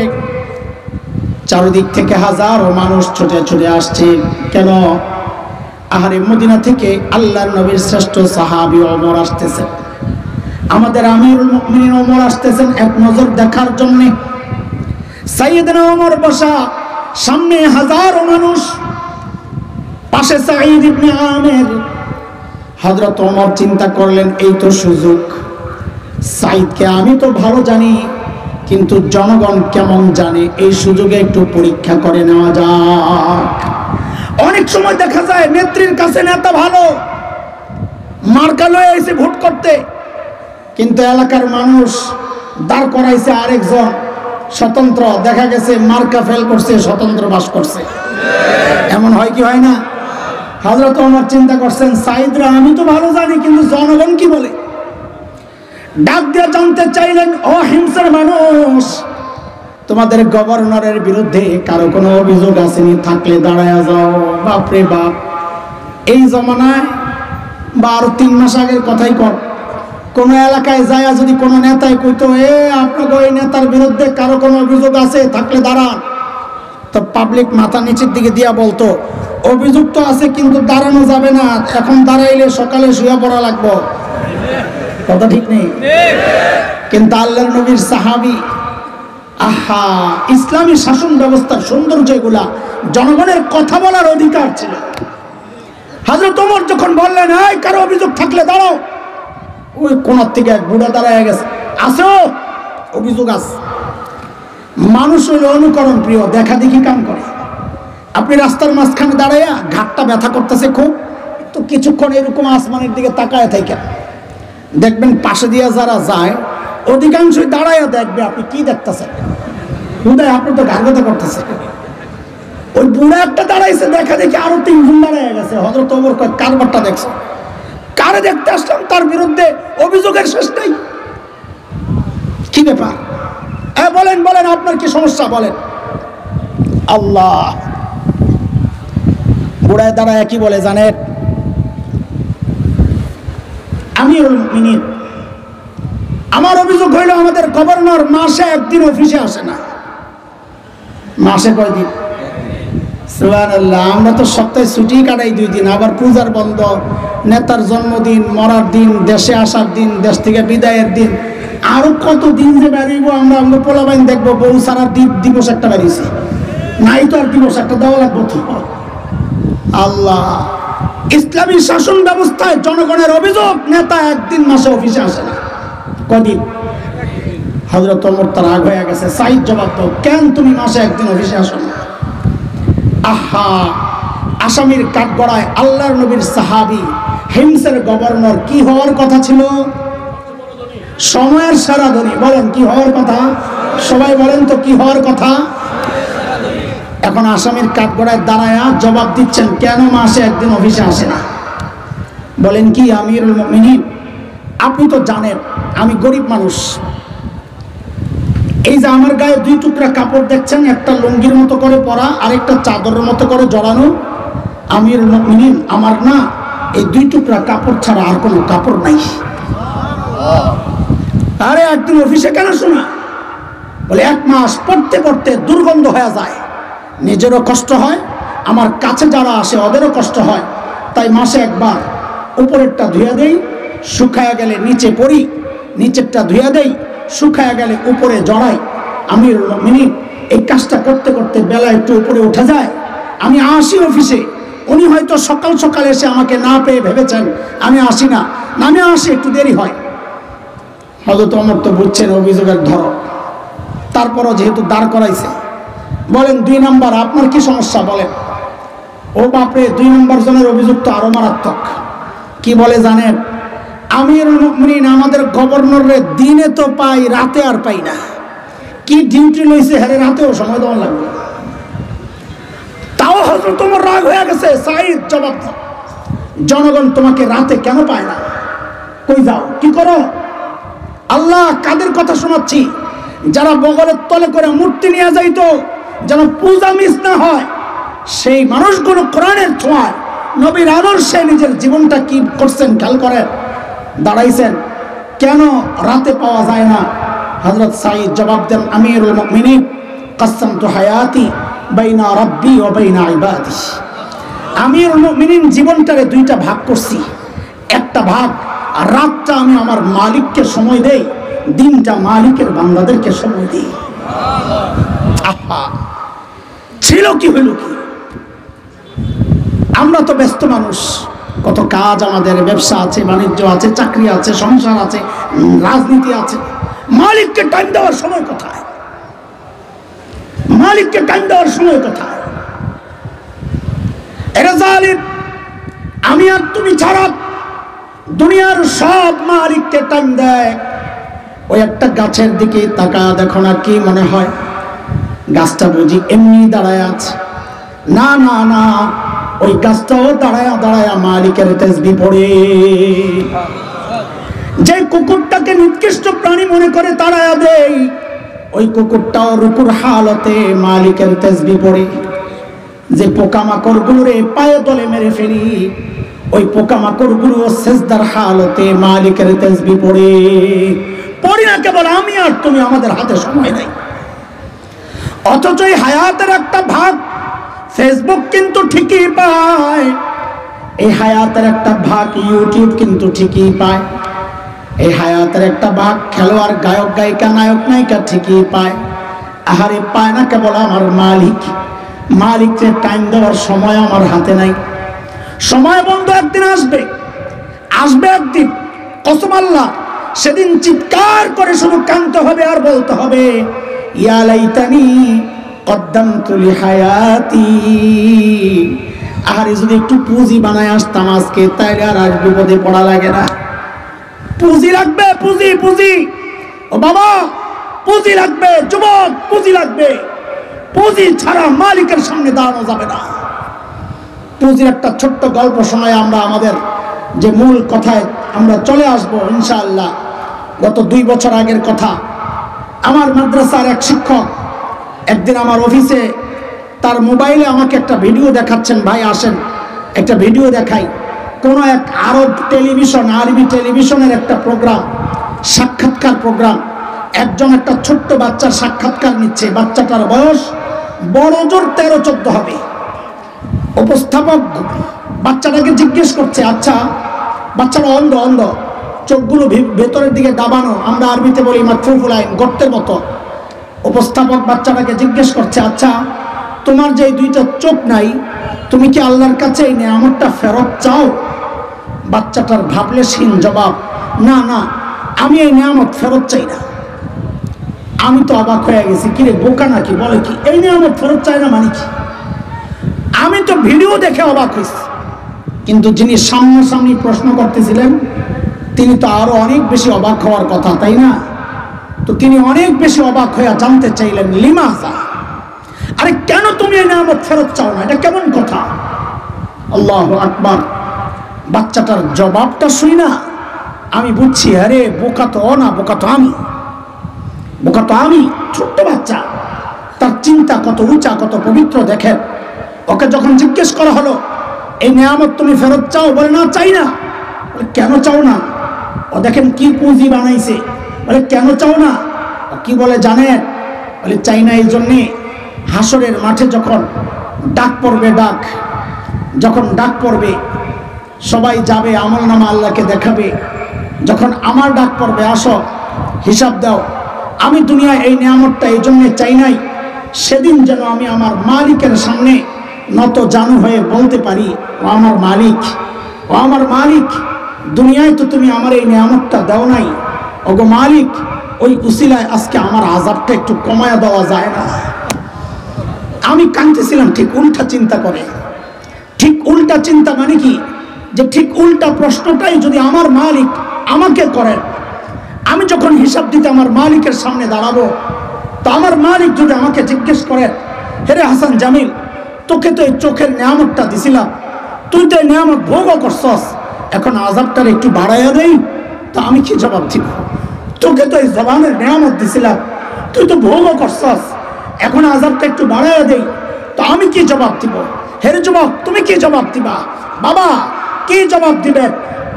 চারিদিক থেকে হাজারো মানুষ ছুটে ছুটে আসছে। কেন? আহারে মদিনা থেকে আল্লাহর নবীর শ্রেষ্ঠ সাহাবী ওমর আসতেছেন, আমাদের আমিরুল মুমিনিন ওমর আসতেছেন এক নজর দেখার জন্য। সাইয়েদনা ওমর বসা, সামনে হাজারো মানুষ, পাশে সাঈদ ইবনে আমির। হযরত ওমর চিন্তা করলেন, এই তো সুযোগ। সাঈদকে আমি তো ভালো জানি, কিন্তু জনগণ কেমন জানে এই সুযোগে একটু পরীক্ষা করে নেওয়া যাক। অনেক সময় দেখা যায় নেত্রীর কাছে নেতা ভালো, মার্কা লয়ে এসে ভোট করতে, কিন্তু এলাকার মানুষ দাঁড় করাইছে আরেকজন স্বতন্ত্র, দেখা গেছে মার্কা ফেল করছে, স্বতন্ত্র বাস করছে। এমন হয় কি হয় না? হযরত ওমর চিন্তা করছেন, সাইদরা আমি তো ভালো জানি, কিন্তু জনগণ কি বলে? ডাক দিয়ে জানতে চাইলেন, ও হিংসার মানুষ, তোমাদের গভর্নরের বিরুদ্ধে কারো কোনো অভিযোগ আসেনি? থাকলে দাঁড়ায় যাও। বাপরে বাপ, এই জমানায় বা আরো 3 মাস আগের কথাই কর, কোন এলাকায় যায় যদি কোনো নেতায় কইতো আপনার ওই নেতার বিরুদ্ধে কারো কোনো অভিযোগ আছে, থাকলে দাঁড়ান, তো পাবলিক মাথা নিচের দিকে দিয়া বলতো অভিযোগ তো আছে কিন্তু দাঁড়ানো যাবে না, এখন দাঁড়াইলে সকালে শুয়ে পড়া লাগবে। কথা ঠিক নেই? কিন্তু আল্লাহর নবীর সাহাবী, আহা, ইসলামী শাসন ব্যবস্থার সৌন্দর্য এগুলা, জনগণের কথা বলার অধিকার ছিল। হযরত ওমর যখন বললেন এই কারো অভিযোগ থাকলে দাঁড়াও, ওই কোনার থেকে এক বুড়া দাঁড়ায় গেছে, আসো অভিযোগ আছে। মানুষ হইল অনুকরণ প্রিয়, দেখা দেখি কাম করে। আপনি রাস্তার মাঝখানে দাঁড়াইয়া ঘাটটা ব্যথা করতেছে খুব, তো কিছুক্ষণ এরকম আসমানের দিকে তাকায় থাকেন, দেখবেন পাশে দিয়ে যারা যায় অধিকাংশই দাঁড়াইয়া দেখবে আপনি কি দেখতেছেন। হুদায় আপনি তো ঘাট ব্যথা করতেছে, ওই বুড়া একটা দাঁড়াইছে, দেখা দেখি আরো 3 জন দাঁড়ায় গেছে। হযরত ওমর কয় কারবারটা দেখছো? কারে দেখতে আসলাম, তার বিরুদ্ধে অভিযোগের শেষ নেই। কি ব্যাপার? বলেন বলেন, আপনার কি সমস্যা বলেন। আল্লাহ, বুড়ায় দাঁড়ায় কি বলে জানেন? আমিরুল মুমিনিন, আমার অভিযোগ হইল আমাদের গভর্নর মাসে একদিন অফিসে আসে না। মাসে কয়দিন? সুবহানাল্লাহ, আমরা তো সপ্তাহে ছুটি কাটাই 2 দিন, আবার পূজার বন্ধ, নেতার জন্মদিন, মরার দিন, দেশে আসার দিন, দেশ থেকে বিদায়ের দিন, আরো কত দিন যে বেরিয়েবো আমরা। আমরা পোলাবাইন দেখবো বউ সারা দিবস একটা বেরিয়েছে, নাই তো আর দিবস একটা দেওয়া লাগবো তো। আল্লাহ, ইসলামী শাসন ব্যবস্থায় জনগণের অভিযোগ, নেতা একদিন মাসে অফিসে আসে না। কদিন? হযরত ওমর তার রাগ হয়ে গেছে, সাইদ জবাব দাও, কেন তুমি মাসে একদিন অফিসে আসো না? আহা, আসামির কাঠগড়ায় আল্লাহর নবীর সাহাবী হিমসের গভর্নর কি হওয়ার কথা ছিল? সময়ের সেরা ধনী। বলেন কি হওয়ার কথা? সবাই বলেন তো কি হওয়ার কথা? এখন আসামির কাঠগড়ায় দাঁড়ায়া জবাব দিচ্ছেন কেন মাসে একদিন অফিসে আসে না। বলেন কি আমিরুল মুমিনিন, আপনি তো জানেন আমি গরিব মানুষ, এই যে আমার গায়ে 2 টুকরা কাপড় দেখছেন, একটা লুঙ্গির মতো করে পরা, আরেকটা চাদরের মতো করে জড়ানো। আমিরুল মুমিনিন, আমার না এই 2 টুকরা কাপড় ছাড়া আর কোনো কাপড় নাই। আরে একদিন অফিসে কেন শোনা? বলে 1 মাস পড়তে পড়তে দুর্গন্ধ হয়ে যায়, নিজেরও কষ্ট হয়, আমার কাছে যারা আসে ওদেরও কষ্ট হয়, তাই মাসে একবার উপরেরটা ধুয়ে দেই, শুকায়া গেলে নিচে পরি, নিচেরটা ধুয়ে দেই, শুকায়া গেলে উপরে জড়াই। আমিরুল মুমিনিন, এই কাজটা করতে করতে বেলা একটু উপরে উঠে যায়, আমি আসি অফিসে, উনি হয়তো সকাল সকাল এসে আমাকে না পেয়ে ভেবেছেন আমি আসি না, আমি আসি একটু দেরি হয়। হযরত ওমর তো বুঝছেন অভিযোগের ধরন, তারপরও যেহেতু দাঁড় করাইছে, বলেন 2 নাম্বার আপনার কি সমস্যা বলেন। ও বাপরে, 2 নম্বর জনের অভিযোগ তো আরো মারাত্মক। কি বলে জানেন? আমিরুল মুমিনিন, আমাদের গভর্নরের দিনে তো পাই, রাতে আর পাই না। কি ডিউটি লইছে, হ্যাঁ রাতেও সময় দেওয়া লাগবে। তাও হযরত ওমর রাগ হয়ে গেছে, সাইদ জবাব দাও, জনগণ তোমাকে রাতে কেন পায় না? কই যাও, কি করো? আল্লাহ, কাদের কথা শোনাচ্ছি? যারা বগলের তলে করে মূর্তি নিয়ে যাইতো যেন পূজা মিস না হয়, সেই মানুষগুলো কোরআনের ছোঁয়ায় নবীর আদর্শে নিজের জীবনটা কি করছেন খেয়াল করেন। দাঁড়াইছেন, কেন রাতে পাওয়া যায় না? হযরত সাঈদ জবাব দেন, আমিরুল মুমিনিন, কাসসামতু হায়াতি বাইনা রাব্বি ওয়া বাইনা ইবাদি। আমিরুল মুমিনিন, জীবনটারে 2টা ভাগ করছি, একটা ভাগ আর রাতটা আমি আমার মালিককে সময় দেই, দিনটা মালিকের বান্দাদেরকে সময় দেই। আহা, ছিল কি হইল কি? আমরা তো ব্যস্ত মানুষ, কত কাজ আমাদের, ব্যবসা আছে, বাণিজ্য আছে, চাকরি আছে, সংসার আছে, রাজনীতি আছে, মালিককে টাইম দেওয়ার সময় কোথায়? মালিককে টাইম দেওয়ার সময় কোথায়? এরা জালিম, আমি আর তুমি ছাড়া দুনিয়ার সব মালিককে টাইম দেয়। ওই একটা গাছের দিকে তাকা, দেখো না, কি মনে হয় গাছটা বুঝি এমনি দাঁড়ায় আছে? না না না, ওই গাছটাও দাঁড়ায়া দাঁড়ায়া মালিকের তাসবিহ পড়ে। যে কুকুরটাকে নিকৃষ্ট প্রাণী মনে করে তাড়ায়া দেই, ওই কুকুরটাও রুকুর হালতে মালিকের তাসবিহ পড়ে। যে পোকামাকড় গুলোরে পায়ে তলে মেরে ফেলি, ওই পোকামাকড় গুলো সেজদার হালতে মালিকের তাসবিহ পড়ে। পড়ি না কেবল আমি আর তুমি, আমাদের হাতে সময় নাই। অথচ এই হায়াতের একটা ভাগ ফেসবুক কিন্তু ঠিকই পায়, এই হায়াতের একটা ভাগ ইউটিউব কিন্তু ঠিকই পায়, এই হায়াতের একটা ভাগ খেলোয়াড়, গায়ক গায়িকা, নায়ক নায়িকা ঠিকই পায়। আহারে পায় না কেবল আমার মালিক। মালিককে টাইম দেওয়ার সময় আমার হাতে নাই। সময় বন্ধু একদিন আসবে, আসবে একদিন, কসম আল্লাহ, সেদিন চিৎকার করে শুধু কাঁদতে হবে আর বলতে হবে, ইয়া লাইতানি কদ্দামতু লিহায়াতি। আহারে যদি একটু পুঁজি বানায় আসতাম আজকে, তাইলে আর বিপদে পড়া লাগে না। পুঁজি লাগবে, পুঁজি, পুঁজি। ও বাবা, পুঁজি লাগবে, যুবক, পুঁজি লাগবে। পুঁজি ছাড়া মালিকের সামনে দাঁড়ানো যাবে না। পুঁজির একটা ছোট্ট গল্প শোনায় আমরা আমাদের যে মূল কথায় আমরা চলে আসবো ইনশাআল্লাহ। গত 2 বছর আগের কথা। আমার মাদ্রাসার এক শিক্ষক একদিন আমার অফিসে তার মোবাইলে আমাকে একটা ভিডিও দেখাচ্ছেন, ভাই আসেন একটা ভিডিও দেখাই। কোন এক আরব টেলিভিশন, আরবি টেলিভিশনের একটা প্রোগ্রাম, সাক্ষাৎকার প্রোগ্রাম। একজন একটা ছোট্ট বাচ্চার সাক্ষাৎকার নিচ্ছে। বাচ্চাটার বয়স বড় জোর 13-14 হবে। উপস্থাপক বাচ্চাটাকে জিজ্ঞেস করছে, আচ্ছা, বাচ্চাটা অন্ধ, অন্ধ, চোখগুলো ভেতরের দিকে দাবানো, আমরা আরবিতে বলি মাতফুফুল আইন, গর্তের মতো। উপস্থাপক বাচ্চাটাকে জিজ্ঞেস করছে, আচ্ছা, তোমার যে 2টা চোখ নাই, তুমি কি আল্লাহর কাছে এই নেয়ামতটা ফেরত চাও? বাচ্চাটার ভাবলেশহীন জবাব, না না, আমি এই নেয়ামত ফেরত চাই না। আমি তো অবাক হয়ে গেছি, কিরে বোকা নাকি, বলে কি এই নেয়ামত ফেরত চাই না মানে কি? আমি তো ভিডিও দেখে অবাক হয়েছি, কিন্তু যিনি সামনাসামনি প্রশ্ন করতেছিলেন তিনি তো আরো অনেক বেশি অবাক হওয়ার কথা, তাই না? তো তিনি অনেক বেশি অবাক হয়ে জানতে চাইলেন, লিমাজা, আরে কেন তুমি এই নেয়ামত ফেরত চাও না? এটা কেমন কথা? আল্লাহু আকবার। বাচ্চাটার জবাবটা শুই না আমি বুঝছি, আরে বোকা তো না, বোকা তো আমি, বোকা তো আমি। ছোট্ট বাচ্চা, তার চিন্তা কত উঁচা, কত পবিত্র দেখেন। ওকে যখন জিজ্ঞেস করা হলো, এই নেয়ামত তুমি ফেরত চাও? বলে না, চাই না। বলে কেন চাও না? ও দেখেন কি পুঁজি বানাইছে। বলে কেন চাও না? কি বলে জানেন? বলে চাই না এই জন্যে, হাসরের মাঠে যখন ডাক পড়বে, যখন ডাক পড়বে, সবাই যাবে, আমলনামা আল্লাহকে দেখাবে। যখন আমার ডাক পড়বে, আসো হিসাব দাও, আমি দুনিয়ায় এই নিয়ামতটা এই জন্যে চাই নাই, সেদিন যেন আমি আমার মালিকের সামনে নত জানু হয়ে বলতে পারি, ও আমার মালিক, ও আমার মালিক, দুনিয়ায় তো তুমি আমার এই নিয়ামতটা দাও নাই, ওগো মালিক, ওই উসিলায় আজকে আমার আযাবটা একটু কমায়া দেওয়া যায় না। আমি কাঁদতেছিলাম ঠিক উল্টা চিন্তা করে। ঠিক উল্টা চিন্তা মানে কি? যে ঠিক উল্টা প্রশ্নটাই যদি আমার মালিক আমাকে করেন, আমি যখন হিসাব দিতে আমার মালিকের সামনে দাঁড়াবো, তো আমার মালিক যদি আমাকে জিজ্ঞেস করেন, হেরে হাসান জামিল, তোকে তো এই চোখের নিয়ামতটা দিছিলাম, তুই তো এই নিয়ামত ভোগও করছস, এখন আযাবটার একটু বাড়াইয়া দেই, তো আমি কি জবাব দিব? তোকে তো এই জবানের নিয়ামত দিছিলাম, তুই তো ভোগও করছস, এখন আযাবটা একটু বাড়াইয়া দেই, তো আমি কি জবাব দিব? হেরে যুবক, তুমি কি জবাব দিবা? বাবা কি জবাব দিবেন?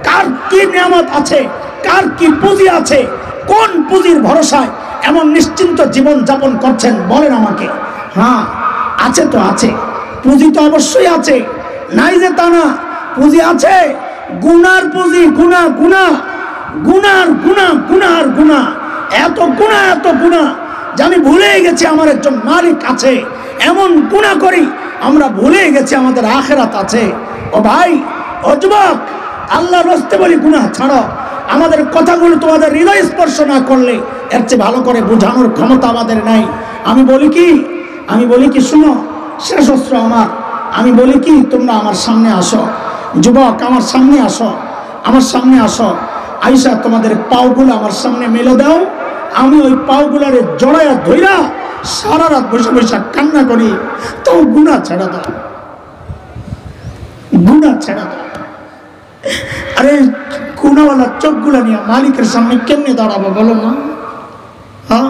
কার কি নিয়ামত আছে, কার কি পুঁজি আছে, কোন পুঁজির ভরসায় এমন নিশ্চিন্ত জীবন যাপন করছেন বলেন আমাকে। হ্যাঁ আছে তো আছে, পুঁজি তো অবশ্যই আছে, নাই যে তা না, পুঁজি আছে, গুনার পুঁজি, গুনাহ, গুনাহ, গুনার গুনাহ, গুনার গুনাহ, এত গুনাহ, এত গুনাহ যে আমি ভুলে গেছি আমার একজন মালিক আছে। এমন গুনাহ করি আমরা ভুলে গেছি আমাদের আখিরাত আছে। ও ভাই, ও যুবক, আল্লাহর রাস্তে বলি গুনাহ ছাড়ো। আমাদের কথাগুলো তোমাদের হৃদয় স্পর্শ না করলে এর চেয়ে ভালো করে বোঝানোর ক্ষমতা আমাদের নাই। আমি বলি কি শুনো, শেষ অস্ত্র আমার। আমি বলি কি, তোমরা আমার সামনে আসো, যুবক আমার সামনে আসো, আমার সামনে আসো, আইসা তোমাদের পাওগুলো আমার সামনে মেলে দাও। আমি ওই পাওগুলারে জড়াইয়া ধইরা সারা রাত বসে বসে কান্না করি, তাও গুনাহ ছেড়ে দাও, গুনাহ ছেড়ে দাও। আরে গুনাহওয়ালা চোখগুলা নিয়ে মালিকের সামনে কেমনে দাঁড়াবো বলো না? হ্যাঁ,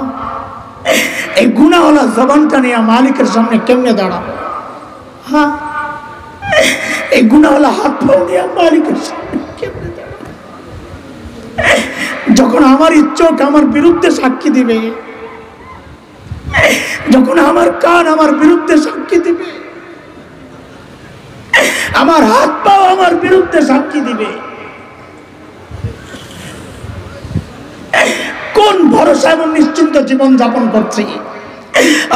এই গুনাহওয়ালা জবানটা নিয়ে মালিকের সামনে কেমনে দাঁড়াবো? হ্যাঁ, এই গুনাহওয়ালা হাত পাও নিয়ে মালিকের সামনে কেমনে দাঁড়াবো? যখন আমার চোখ আমার বিরুদ্ধে সাক্ষী দিবে, যখন আমার কান আমার বিরুদ্ধে সাক্ষী দিবে, আমার হাত পাও আমার বিরুদ্ধে সাক্ষী দিবে, কোন ভরসা এবং নিশ্চিন্ত জীবন যাপন করছি?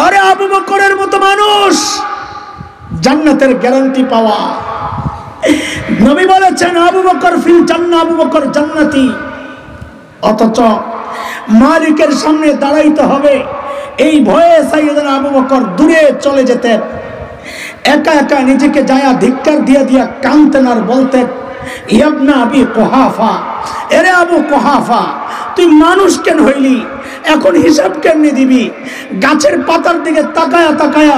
আরে আবু বকরের মতো মানুষ জান্নাতের গ্যারান্টি পাওয়া। নবী বলেছেন আবু বকর ফিল জান্নাহ, আবু বকর জান্নাতি। অথচ মালিকের সামনে দাঁড়াইতে হবে এই ভয়ে সাইয়েদনা আবু বকর দূরে চলে যেতেন, একা একা নিজেকে যায়া ধিক্কার দিয়া দিয়া কাঁদতেন আর বলতেন, ইবনা আবি কুহাফা, এরে আবু কুহাফা, তুই মানুষ কেন হইলি? এখন হিসাব কেমনে দিবি? গাছের পাতার দিকে তাকায়া তাকায়া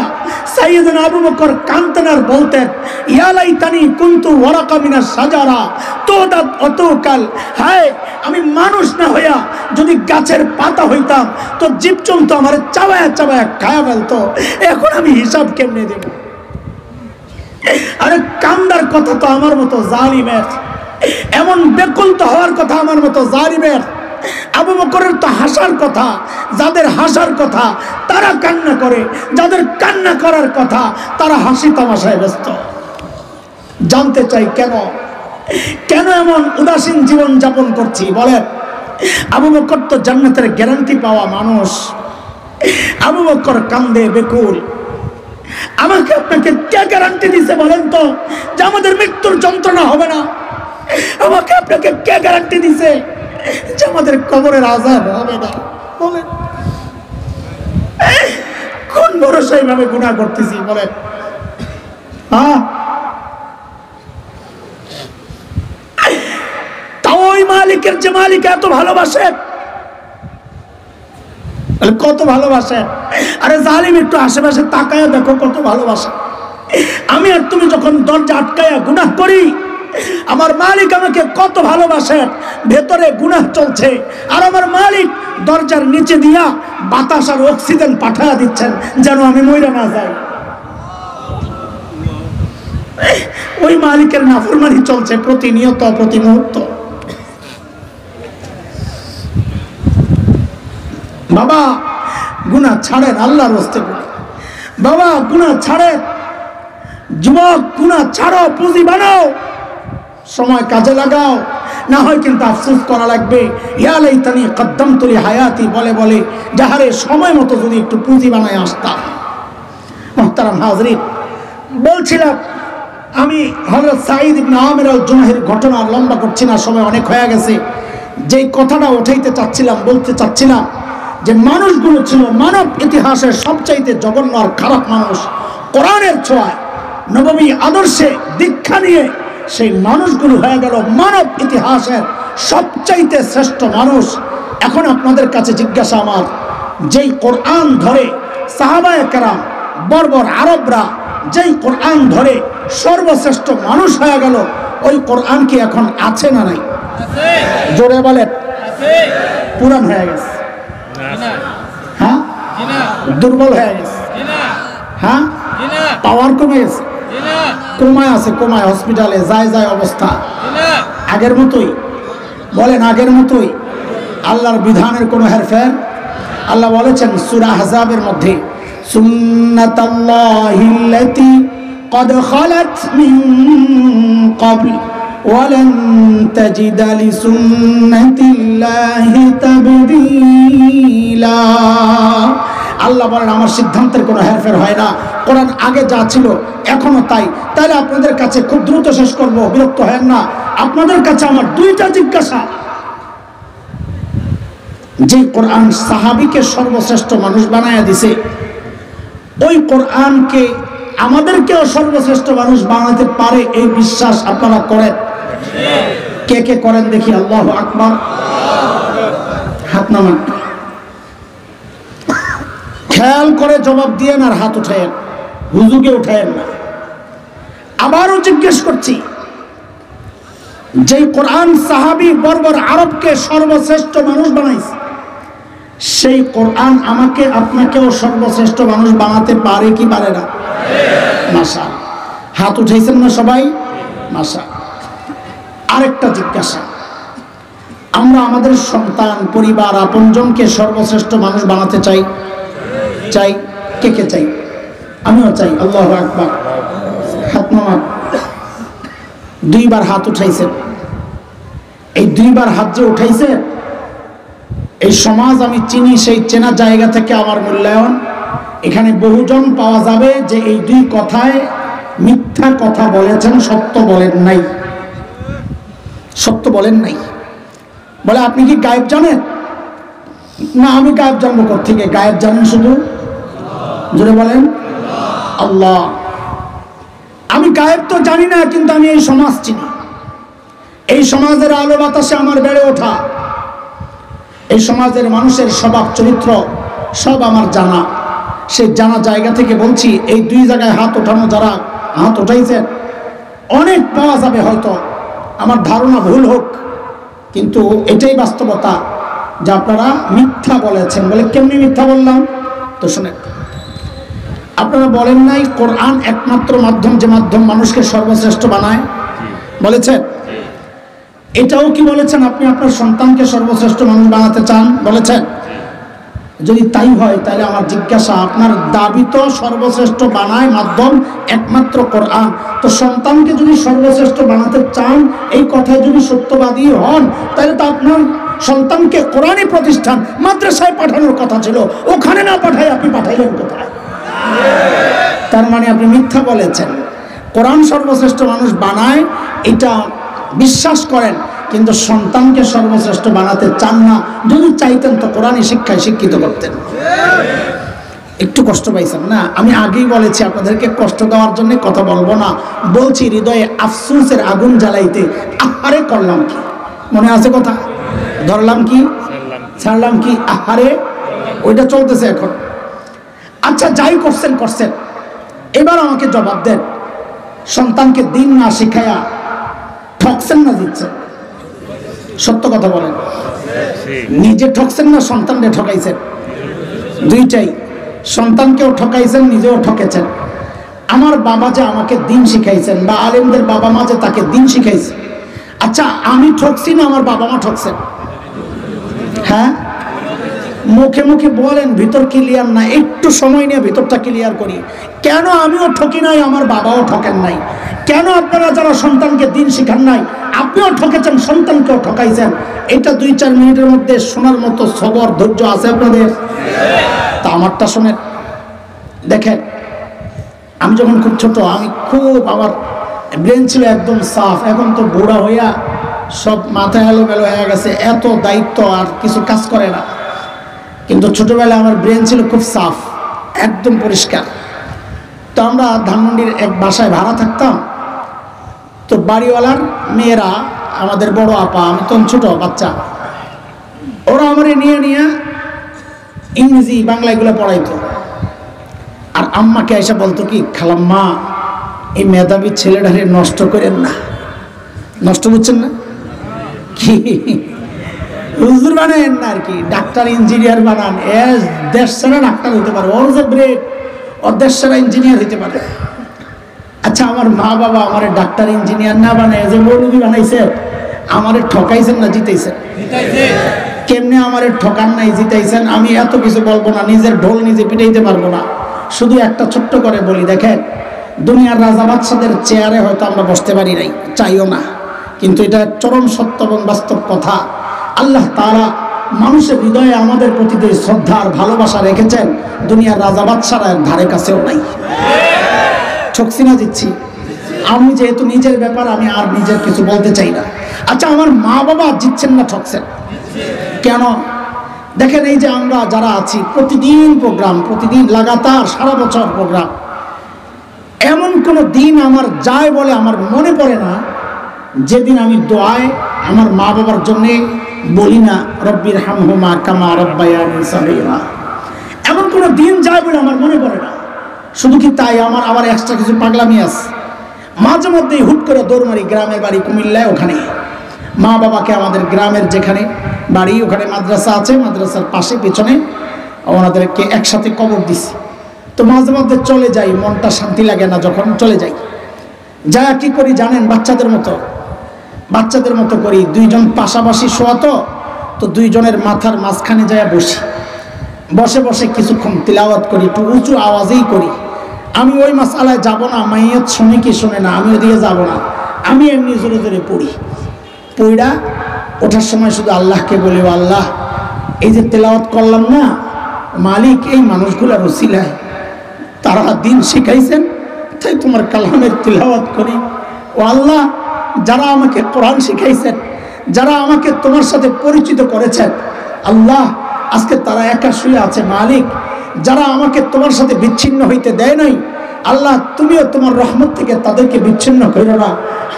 সাইয়েদনা আবু বকর কাঁদতেন আর বলতেন, ইয়া লাইতানি কুনতু ওয়ারাকা মিনাশ শাজারা তুদাত অতকাল, হায় আমি মানুষ না হইয়া যদি গাছের পাতা হইতাম তো জীবজন্তু আমার চাবায়া চাবায়া খায়া ফেলতো, এখন আমি হিসাব কেমনে দেব? আরে কান্দার কথা তো আমার মতো জালিমের, এমন বেকুল তো হওয়ার কথা আমার মতো জালিমের। আবু বকরের তো হাসার কথা, যাদের হাসার কথা তারা কান্না করে, যাদের কান্না করার কথা তারা হাসি তামাশায় ব্যস্ত। জানতে চাই কেন এমন উদাসীন জীবন যাপন করছি বলেন? আবু বকর তো জান্নাতের গ্যারান্টি পাওয়া মানুষ। আবু বকর কান্দে বেকুল। আমাকে আপনাকে কে গ্যারান্টি দিছে বলেন তো যে আমাদের মৃত্যুর যন্ত্রণা হবে না? আমাকে আপনাকে কে গ্যারান্টি দিছে যে আমাদের কবরের আযাব হবে না? বলেন, কোন ভরসায় ভাবে গুনাহ করতেছি বলেন? হ্যাঁ, তাও ওই মালিকের যে মালিক এত ভালোবাসে, কত ভালোবাসে। আরে জালিম একটু আশেপাশে তাকায়া দেখো কত ভালোবাসে। আমি আর তুমি যখন দরজা আটকায়া গুনাহ করি, আমার মালিক আমাকে কত ভালোবাসে। ভেতরে গুনাহ চলছে আর আমার মালিক দরজার নিচে দিয়া বাতাস আর অক্সিজেন পাঠায়া দিচ্ছেন যেন আমি মইরা না যাই। ওই মালিকের নাফরমানি চলছে প্রতিনিয়ত, প্রতি মুহূর্ত। বাবা গুনাহ ছাড়েন, আল্লাহর রাস্তে বাবা গুনাহ ছাড়েন। যুবক গুনাহ ছাড়ো, পুঁজি বানাও, সময় কাজে লাগাও, না হয় কিন্তু আফসোস করা লাগবে। ইয়া লাইতানি কদ্দামতু লি হায়াতি বলে বলে যাহারে সময় মতো যদি একটু পুঁজি বানায় আসতাম। মুহতারাম হাজরিন, বলছিলাম আমি হযরত সাঈদ ইবনে আমির আল জুনাহির ঘটনা লম্বা করছি না, সময় অনেক হয়ে গেছে। যেই কথাটা উঠাইতে চাচ্ছিলাম, বলতে চাচ্ছিলাম যে মানুষগুলো ছিল মানব ইতিহাসের সবচাইতে জঘন্য আর খারাপ মানুষ। কোরআনের ছোঁয়ায় নববী আদর্শে দীক্ষা নিয়ে সেই মানুষগুলো হয়ে গেল মানব ইতিহাসের সবচাইতে শ্রেষ্ঠ মানুষ। এখন আপনাদের কাছে জিজ্ঞাসা আমার, যেই কোরআন ধরে সাহাবায়ে কেরাম বর্বর আরবরা যেই কোরআন ধরে সর্বশ্রেষ্ঠ মানুষ হয়ে গেল, ওই কোরআন কি এখন আছে না নাই? জোরে বলেন। পুরান হয়ে গেছে? হ্যাঁ, দুর্বল হয়ে গেছে? হ্যাঁ, পাওয়ার কমে গেছে? কমায় আছে, কমায়, হসপিটালে যায় যায় অবস্থা। আগের মতোই বলেন, আগের মতোই। আল্লাহর বিধানের কোনো হেরফের? আল্লাহ বলেছেন সূরা আহজাবের মধ্যে, সুন্নাতাল্লাহিল্লাতী قد خلت من قبل ولن تجد لسنة الله تبديلا। আল্লাহ বলেন আমার সিদ্ধান্তের কোনো হেরফের হয় না। কোরআন আগে যা ছিল এখনো তাই। তাহলে আপনাদের কাছে খুব দ্রুত শেষ করব, বিরক্ত হেন না। আপনাদের কাছে আমার দুইটা জিজ্ঞাসা। যে কোরআন সাহাবীকে সর্বশ্রেষ্ঠ মানুষ বানায়া দিছে, ওই কোরআনকে আমাদেরকেও সর্বশ্রেষ্ঠ মানুষ বানাতে পারে এই বিশ্বাস আপনারা করেন? কে কে করেন দেখি? আল্লাহু আকবার। হাত নামান, খেয়াল করে জবাব দিয়েন আর হাত উঠায়েন, হুজুকে উঠায়েন না। আবারও জিজ্ঞেস করছি, যে কোরআন সাহাবী বর্বর আরবকে সর্বশ্রেষ্ঠ মানুষ বানাইছে, সেই কোরআন আমাকে আপনাকেও সর্বশ্রেষ্ঠ মানুষ বানাতে পারে কি পারে না? মাশাআল্লাহ। হাত উঠাইছেন না সবাই? মাশাআল্লাহ। আরেকটা জিজ্ঞাসা, আমরা আমাদের সন্তান, পরিবার, আপনজনকে সর্বশ্রেষ্ঠ মানুষ বানাতে চাই? চাই? কে কে চাই? আমিও চাই। আল্লাহু আকবার। হাত নামান। দুইবার হাত উঠাইছেন। এই দুইবার হাত যে উঠাইছে, এই সমাজ আমি চিনি, সেই চেনা জায়গা থেকে আমার মূল্যায়ন, এখানে বহুজন পাওয়া যাবে যে এই দুই কথায় মিথ্যা কথা বলেছেন, সত্য বলেন নাই। সত্য বলেন নাই। বলে আপনি কি গায়েব জানেন? না, আমি গায়েব জানবো কোত্থেকে? গায়েব জানেন শুধু, জোরে বলেন আল্লাহ। আমি গায়েব তো জানি না, কিন্তু আমি এই সমাজ চিনি। এই সমাজের আলো বাতাসে আমার বেড়ে ওঠা, এই সমাজের মানুষের স্বভাব চরিত্র সব আমার জানা। সেই জানা জায়গা থেকে বলছি, এই দুই জায়গায় হাত ওঠানো যারা হাত উঠাইছেন, অনেক পাওয়া যাবে, হয়তো আমার ধারণা ভুল হোক, কিন্তু এটাই বাস্তবতা যে আপনারা মিথ্যা বলেছেন। বলে কেমনি মিথ্যা বললাম? তো শুনেন, আপনারা বলেন নাই কোরআন একমাত্র মাধ্যম, যে মাধ্যম মানুষকে সর্বশ্রেষ্ঠ বানায়? বলেছেন। এটাও কি বলেছেন আপনি আপনার সন্তানকে সর্বশ্রেষ্ঠ মানুষ বানাতে চান? বলেছেন। যদি তাই হয়, তাহলে আমার জিজ্ঞাসা, আপনার দাবি তো সর্বশ্রেষ্ঠ বানায় মাধ্যম একমাত্র কোরআন, তো সন্তানকে যদি সর্বশ্রেষ্ঠ বানাতে চান, এই কথায় যদি সত্যবাদী হন, তাহলে তো আপনার সন্তানকে কোরআনী প্রতিষ্ঠান মাদ্রাসায় পাঠানোর কথা ছিল, ওখানে না পাঠায় আপনি পাঠাইলেন কোথায়? তার মানে আপনি মিথ্যা বলেছেন। কোরআন সর্বশ্রেষ্ঠ মানুষ বানায় এটা বিশ্বাস করেন, কিন্তু সন্তানকে সর্বশ্রেষ্ঠ বানাতে চান না। যদি চাইতেন তো কোরআনী শিক্ষায় শিক্ষিত করতেন। একটু কষ্ট পাইছেন না? আমি আগেই বলেছি আপনাদেরকে কষ্ট দেওয়ার জন্য কথা বলবো না, বলছি হৃদয়ে আফসোসের আগুন জ্বালাইতে। আহারে করলাম কি? মনে আছে কথা? ধরলাম কি, ছাড়লাম কি? আহারে, ওইটা চলতেছে এখন। আচ্ছা, যাই করছেন করছেন, এবার আমাকে জবাব দেন, সন্তানকে দিন না শিখায়া ঠকছেন না জিতছেন? সত্য কথা বলেন। নিজে ঠকছেন না সন্তানকে ঠকাইছেন? দুইটাই। সন্তানকেও ঠকাইছেন, নিজেও ঠকেছেন। আমার বাবা যে আমাকে দিন শিখাইছেন, বা আলেমদের বাবা মা যে তাকে দিন শিখাইছে, আচ্ছা আমি ঠকছি না আমার বাবা মা ঠকছেন? হ্যাঁ, মুখে মুখে বলেন, ভিতর ক্লিয়ার না। একটু সময় নিয়ে ভিতরটা ক্লিয়ার করি। কেন আমিও ঠকি নাই, আমার বাবাও ঠকেন নাই? কেন আপনারা যারা সন্তানকে দিন শিখান নাই, আপনিও ঠকেছেন, সন্তানকেও ঠকাইছেন? এটা 2-4 মিনিটের মধ্যে শোনার মতো সবর ধৈর্য আছে আপনাদের? তা আমারটা শোনেন। দেখেন, আমি যখন খুব ছোট, আমার ব্রেন ছিল একদম সাফ। এখন তো বুড়া হইয়া সব মাথায় এলোমেলো হয়ে গেছে, এত দায়িত্ব আর কিছু কাজ করে না। কিন্তু ছোটবেলায় আমার ব্রেন ছিল খুব সাফ, একদম পরিষ্কার। তো আমরা ধানমন্ডির এক বাসায় ভাড়া থাকতাম। তো বাড়িওয়ালার মেয়েরা, আমাদের বড় আপা, আমি তখন ছোট বাচ্চা, ওরা আমার নিয়ে নিয়ে ইংরেজি বাংলা এগুলো পড়াইতো। আর আম্মাকে এসে বলতো কি, খালাম্মা এই মেধাবী ছেলেটাকে নষ্ট করেন না। নষ্ট বুঝছেন না কি? হুজুর বানান না আর কি, ডাক্তার ইঞ্জিনিয়ার বানান। দেশ সেরা ডাক্তার হতে পারে, ওর যে ব্রেড, ওর দেশ সেরা ইঞ্জিনিয়ার হতে পারে। আচ্ছা, আমার মা বাবা আমারে ডাক্তার ইঞ্জিনিয়ার না বানায় যে মৌলবি বানাইছে, আমারে ঠকাইছেন না জিতাইছেন? কেমনে আমারে ঠকান নাই, জিতাইছেন? আমি এত কিছু বলবো না, নিজের ঢোল নিজে পিটাইতে পারবো না। শুধু একটা ছোট্ট করে বলি, দেখেন, দুনিয়ার রাজা বাদশাদের চেয়ারে হয়তো আমরা বসতে পারি নাই, চাইও না, কিন্তু এটা চরম সত্য এবং বাস্তব কথা। আল্লাহ তাআলা মানুষের হৃদয়ে আমাদের প্রতি যে শ্রদ্ধা আর ভালোবাসা রেখেছেন, দুনিয়ার রাজা বাদশারা ধারে কাছেও নাই। ঠকছি না জিতছি? আমি যেহেতু নিজের ব্যাপার, আমি আর নিজের কিছু বলতে চাই না। আচ্ছা, আমার মা বাবা জিতছেন না ঠকছেন? কেন? দেখেন এই যে আমরা যারা আছি প্রতিদিন প্রোগ্রাম, প্রতিদিন লাগাতার সারা বছর প্রোগ্রাম, এমন কোনো দিন আমার যায় বলে আমার মনে পড়ে না যেদিন আমি দোয়ায় আমার মা বাবার জন্যে বলি না রব্বির হামহুমা কামা রাব্বায়ানি সগীরা। এমন কোনো দিন যায় বলে আমার মনে পড়ে না। শুধু কি তাই, আমার আবার এক্সট্রা কিছু পাগলামি আছে। মাঝে মধ্যেই হুট করে দৌড় মারি, গ্রামের বাড়ি কুমিল্লায়, ওখানে মা বাবাকে আমাদের গ্রামের যেখানে বাড়ি ওখানে মাদ্রাসা আছে, মাদ্রাসার পাশে পিছনে ওনাদেরকে একসাথে কবর দিছি। তো মাঝে মধ্যে চলে যাই, মনটা শান্তি লাগে না যখন চলে যাই। যা কি করি জানেন, বাচ্চাদের মতো করি। দুইজন পাশাপাশি শোয়া, তো দুইজনের মাথার মাঝখানে যায় বসি, বসে বসে কিছুক্ষণ তিলাওয়াত করি, একটু উঁচু আওয়াজেই করি। আমি ওই মাসালায় যাব না, মাইয়াত শুনে কি শুনে না, আমি ওদিকে যাব না। আমি এমনি জোরে জোরে পড়ি, পড়া ওঠার সময় শুধু আল্লাহকে বলি, আল্লাহ এই যে তেলাওয়াত করলাম না, মালিক এই মানুষগুলোর ওসিলায় তারা দিন শিখাইছেন, তাই তোমার কালামের তিলাওয়াত করি। ও আল্লাহ, যারা আমাকে কোরআন শিখাইছেন, যারা আমাকে তোমার সাথে পরিচিত করেছেন, আল্লাহ আজকে তারা একা শুয়ে আছে। মালিক, যারা আমাকে তোমার সাথে বিচ্ছিন্ন হইতে দেয় নাই, আল্লাহ তুমিও তোমার রহমত থেকে তাদেরকে বিচ্ছিন্ন করো না।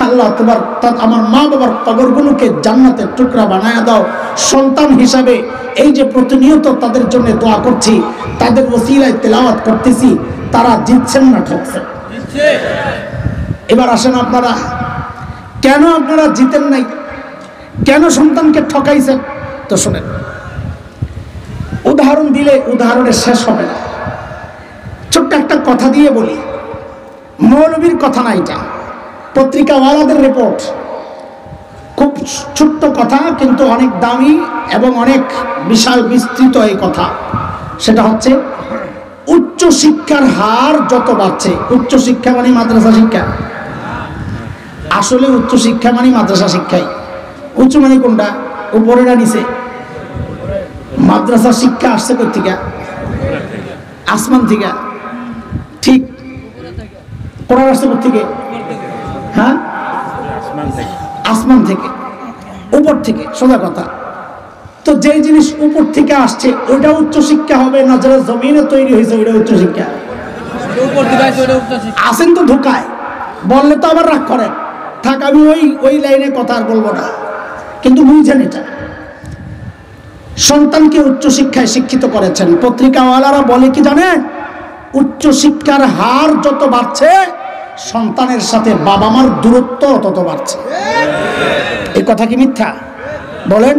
আল্লাহ তোমার আমার মা বাবার কবরগুলোকে জান্নাতের টুকরা বানায় দাও। সন্তান হিসাবে এই যে প্রতিনিয়ত তাদের জন্য দোয়া করছি, তাদের ওসিলায় তেলাওয়াত করতেছি, তারা জিতছেন না ঠকছেন? এবার আসেন আপনারা, কেন আপনারা জিতেন নাই, কেন সন্তানকে ঠকাইছেন? তো শোনেন, উদাহরণ দিলে উদাহরণের শেষ হবে না। ছোট্ট একটা কথা দিয়ে বলি, মৌলবীর কথা না, এটা পত্রিকাওয়ালাদের রিপোর্ট। খুব ছোট্ট কথা কিন্তু অনেক দামি এবং অনেক বিশাল বিস্তৃত এই কথা। সেটা হচ্ছে উচ্চ শিক্ষার হার যত বাড়ছে, উচ্চ শিক্ষা মানে মাদ্রাসা শিক্ষা, আসলে উচ্চ শিক্ষা মানে মাদ্রাসা শিক্ষাই। উচ্চ মানে কোনটা, উপরে না নিচে? মাদ্রাসা শিক্ষা আসছে কোথা থেকে? আসমান থেকে। ঠিক, কোরআন আসছে কোথা থেকে? হ্যাঁ, আসমান থেকে, উপর থেকে, সোজা কথা। তো যে জিনিস উপর থেকে আসছে ওইটা উচ্চ শিক্ষা হবে না, যারা জমিনে তৈরি হয়েছে ওইটা উচ্চ শিক্ষা? আসেন তো ঢুকায়, বললে তো আবার রাগ করেন। থাক, আমি ওই লাইনে কথা আর বলবো না, কিন্তু বুঝছেন এটা। সন্তানকে উচ্চ শিক্ষায় শিক্ষিত করেছেন, পত্রিকাওয়ালারা বলে কি জানেন, উচ্চ শিক্ষার হার যত বাড়ছে সন্তানের সাথে বাবা মার দূরত্ব তত বাড়ছে। এই কথা কি মিথ্যা? বলেন,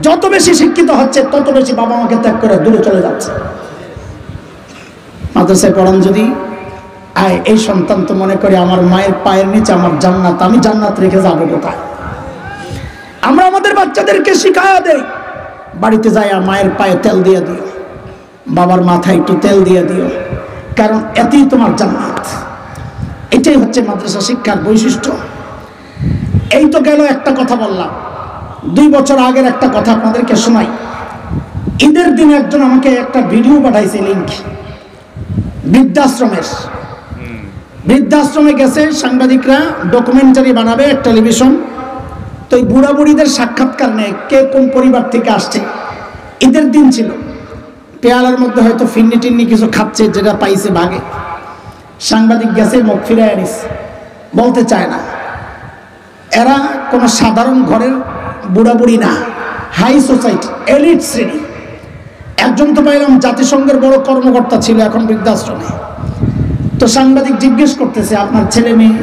যত বেশি শিক্ষিত হচ্ছে তত বেশি বাবা মাকে ত্যাগ করে দূরে চলে যাচ্ছে। মাদ্রাসায় পড়ান যদি, এই সন্তান তো মনে করে আমার মায়ের পায়ের নিচে আমার জান্নাত, আমি জান্নাত রেখে যাবো কোথায়? আমরা আমাদের বাচ্চাদেরকে শিখায়া দেই, বাড়িতে যায় মায়ের পায়ে তেল দিয়ে দিও, বাবার মাথায় একটু তেল দিয়ে দিও, কারণ এতেই তোমার জান্নাত। এটাই হচ্ছে মাদ্রাসা শিক্ষার বৈশিষ্ট্য। এই তো গেল একটা কথা বললাম। 2 বছর আগের একটা কথা আপনাদেরকে শোনাই। ঈদের দিন একজন আমাকে একটা ভিডিও পাঠাইছে, লিঙ্ক। বৃদ্ধাশ্রমে গেছে সাংবাদিকরা, ডকুমেন্টারি বানাবে, টেলিভিশন। তো এই বুড়া বুড়িদের সাক্ষাৎকার নেয়, কে কোন পরিবার থেকে আসছে। ঈদের দিন ছিল, পেয়ালার মধ্যে হয়তো ফিন্নি টিন্নি কিছু খাচ্ছে, যেটা পাইছে ভাগে। সাংবাদিক গেছে, মুখ ফিরে আনিস, বলতে চায় না। এরা কোনো সাধারণ ঘরের বুড়া বুড়ি না, হাই সোসাইটি, এলিট শ্রেণী। একজন তো পাইলাম জাতিসংঘের বড় কর্মকর্তা ছিল, এখন বৃদ্ধাশ্রমে। তো সাংবাদিক জিজ্ঞেস করতেছে, আপনার ছেলে মেয়ে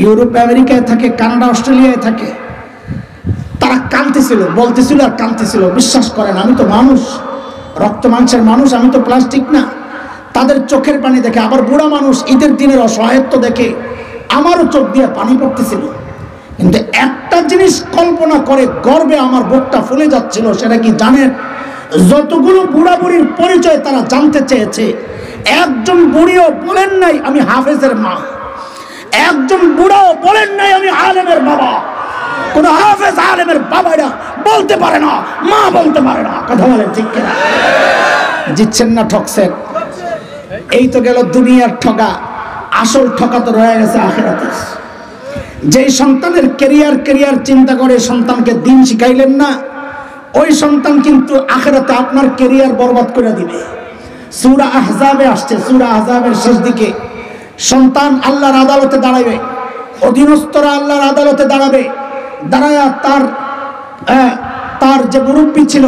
ইউরোপ আমেরিকায় থাকে, কানাডা অস্ট্রেলিয়ায় থাকে? তারা কাঁদতেছিল, বলতেছিল আর কাঁদতেছিল। বিশ্বাস করেন, আমি তো মানুষ, রক্ত মাংসের মানুষ, আমি তো প্লাস্টিক না। তাদের চোখের পানি দেখে, আবার বুড়া মানুষ, ঈদের দিনের অসহায়ত্ব দেখে আমারও চোখ দিয়ে পানি পড়তেছিল। কিন্তু একটা জিনিস কল্পনা করে গর্বে আমার বুকটা ফুলে যাচ্ছিল, সেটা কি জানেন? যতগুলো বুড়া বুড়ির পরিচয় তারা জানতে চেয়েছে, একজন বুড়িও বলেন নাই আমি হাফেজের মা, একজন বুড়াও বলেন নাই আমি আলেমের বাবা। কোন হাফেজ আলেমের বাবারা বলতে পারে না, মা বলতে পারে না। কথা বলেন ঠিক কিনা? জিতছেন না ঠকছেন? এই তো গেল দুনিয়ার ঠকা, আসল ঠকা তো রয়ে গেছে আখিরাতে। যেই সন্তানের ক্যারিয়ার চিন্তা করে সন্তানকে দিন শিখাইলেন না, ওই সন্তান কিন্তু আখিরাতে আপনার ক্যারিয়ার বরবাদ করে দিবে। সূরা আহজাবে আসছে, সূরা আহজাবের শেষ দিকে সন্তান আল্লাহর আদালতে দাঁড়াবে, অধীনস্থরা আল্লাহর আদালতে দাঁড়াবে, দাঁড়ায়া তার যে মুরব্বী ছিল,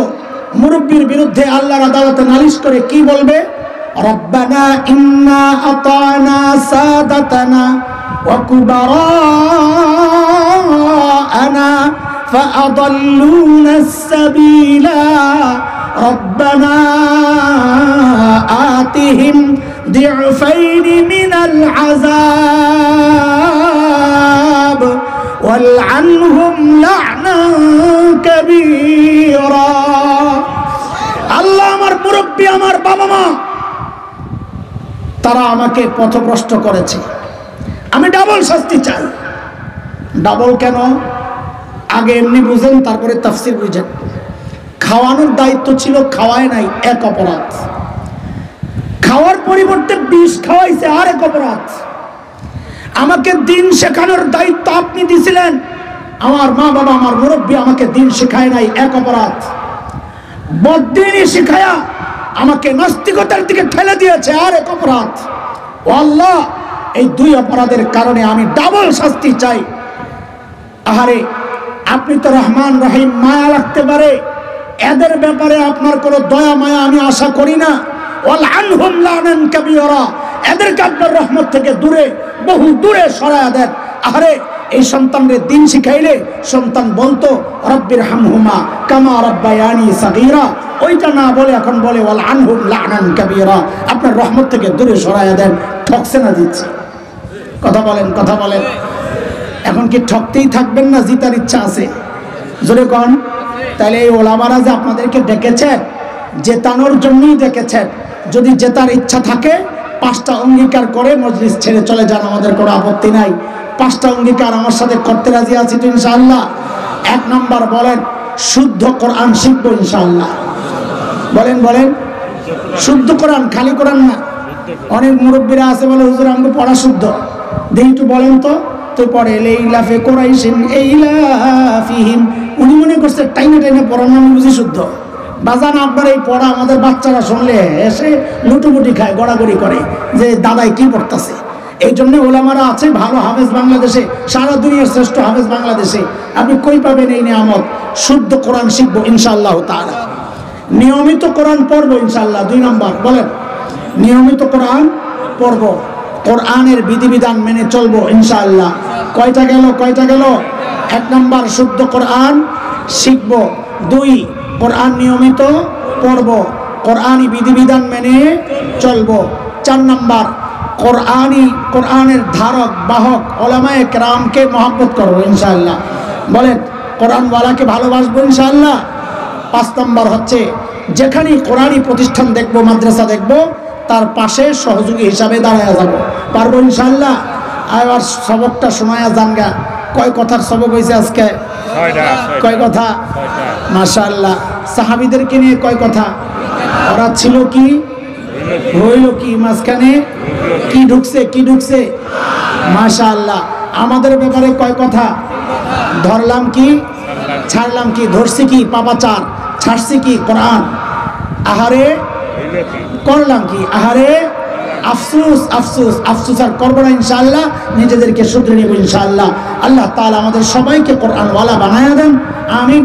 মুরব্বীর বিরুদ্ধে আল্লাহর আদালতে নালিশ করে কি বলবে? রব্বানা ইন্না আতানা সাদাতানা ওয়া কুবারানা ফাআদাল্লুনা আস-সাবিলা রব্বানা আতিহিম ضعفين من العذاب والعنهم لعنا كبيرا। আল্লাহ আমার মুরব্বী, আমার বাবা মা, তারা আমাকে পথভ্রষ্ট করেছে, আমি ডাবল শাস্তি চাই। ডাবল কেন? আগে এমনি বুঝেন, তারপরে তাফসীর বুঝেন। খাওয়ানোর দায়িত্ব ছিল, খাওয়ায় নাই, এক অপরাধ। খাওয়ার পরিবর্তে বিষ খাওয়াইছে, আর এক অপরাধ। আমাকে দিন শেখানোর দায়িত্ব আপনি দিয়েছিলেন, আমার মা বাবা, আমার মুরব্বী আমাকে দিন শেখায় নাই, এক অপরাধ। বদ্দিনী শিখায়া আমাকে নাস্তিকতার দিকে ঠেলে দিয়েছে, আর এক অপরাধ। ও আল্লাহ, এই দুই অপরাধের কারণে আমি ডাবল শাস্তি চাই। আহারে, আপনি তো রহমান রহিম, মায়া লাগতে পারে, এদের ব্যাপারে আপনার কোনো দয়া মায়া আমি আশা করি না। ওয়ালআনহুম লানান কাবীরা, এদেরকে আপনার রহমত থেকে দূরে, বহু দূরে সরায়া দেন। আরে এই সন্তানদের দিন শিখাইলে সন্তান বলতো রব্বির হামহুমা কামা রাব্বায়ানি সাগীরা, ওইটা না বলে এখন বলে ওয়ালআনহুম লানান কাবীরা, আপনার রহমত থেকে দূরে সরায়া দেন। ঠকছে না দিচ্ছে? কথা বলেন, কথা বলেন। এখন কি ঠকতেই থাকবেন না জিতার ইচ্ছা আছে? জোরে কোন। তাহলে এই ওলামারা যে আপনাদেরকে ডেকেছেন, জেতানোর জন্যই ডেকেছেন। যদি জেতার ইচ্ছা থাকে 5টা অঙ্গীকার করে মজলিস ছেড়ে চলে যান, আমাদের কোনো আপত্তি নাই। 5টা অঙ্গীকার আমার সাথে করতে রাজি আছি তো ইনশাআল্লাহ? 1 নাম্বার বলেন, শুদ্ধ কোরআন শিখবো ইনশাআল্লাহ। বলেন বলেন, শুদ্ধ কোরআন, খালি কোরআন না। অনেক মুরব্বীরা আছে বলে হুজুর আমাকে পড়া শুদ্ধ, দেখি একটু বলেন তো। তো পড়ে লাইলাফে কুরাইশিন এইলাফিহিম, উনি মনে করছে টাইনে টাইনে পড়ানো আমি বুঝি শুদ্ধ। বাজান, আপনার এই পড়া আমাদের বাচ্চারা শুনলে এসে লুটুপুটি খায়, গড়াগড়ি করে যে দাদাই কি পড়তেছে। এই জন্য ওলামারা আছে ভালো হাফেজ বাংলাদেশে, সারা দুনিয়ার শ্রেষ্ঠ হাফেজ বাংলাদেশে। আপনি কই পাবেন এই নিয়ামত? শুদ্ধ কোরআন শিখবো ইনশাআল্লাহ তাআলা, নিয়মিত কোরআন পড়বো ইনশাআল্লাহ। 2 নাম্বার বলেন, নিয়মিত কোরআন পড়বো, কোরআনের বিধিবিধান মেনে চলবো ইনশাআল্লাহ। কয়টা গেল? কয়টা গেল? 1 নাম্বার শুদ্ধ কোরআন শিখবো, 2 কোরআন নিয়মিত পড়বো, কোরআনী বিধিবিধান মেনে চলবো, 4 নাম্বার কোরআনের ধারক বাহক ওলামায়ে কেরামকে মহব্বত করবো ইনশাআল্লাহ। বলেন, কোরআনওয়ালাকে ভালোবাসবো ইনশাআল্লাহ। 5 নাম্বার হচ্ছে যেখানেই কোরআনী প্রতিষ্ঠান দেখবো, মাদ্রাসা দেখবো, তার পাশে সহযোগী হিসাবে দাঁড়ায় যাবো, পারবো ইনশাআল্লাহ। আবার সবকটা শোনায়া জানগা। কয় কথার সবক হয়েছে আজকে? কয় কথা? মাশাআল্লাহ। সাহাবীদেরকে নিয়ে কয় কথা? ওরা ছিল কি, হইল কি, মাঝখানে কি ঢুকছে, কি ঢুকছে? মাশাআল্লাহ। আমাদের ব্যাপারে কয় কথা? ধরলাম কি, ছাড়লাম কি, ধরছি কি পাপাচার, ছাড়ছি কি কোরআন, আহারে করলাম কি, আহারে আফসোস আফসোস আফসোস আর করবো না ইনশাআল্লাহ। নিজেদেরকে শুধরে নেব ইনশাআল্লাহ। আল্লাহ তাআলা আমাদের সবাইকে কোরআনওয়ালা বানায়া দেন, আমিন।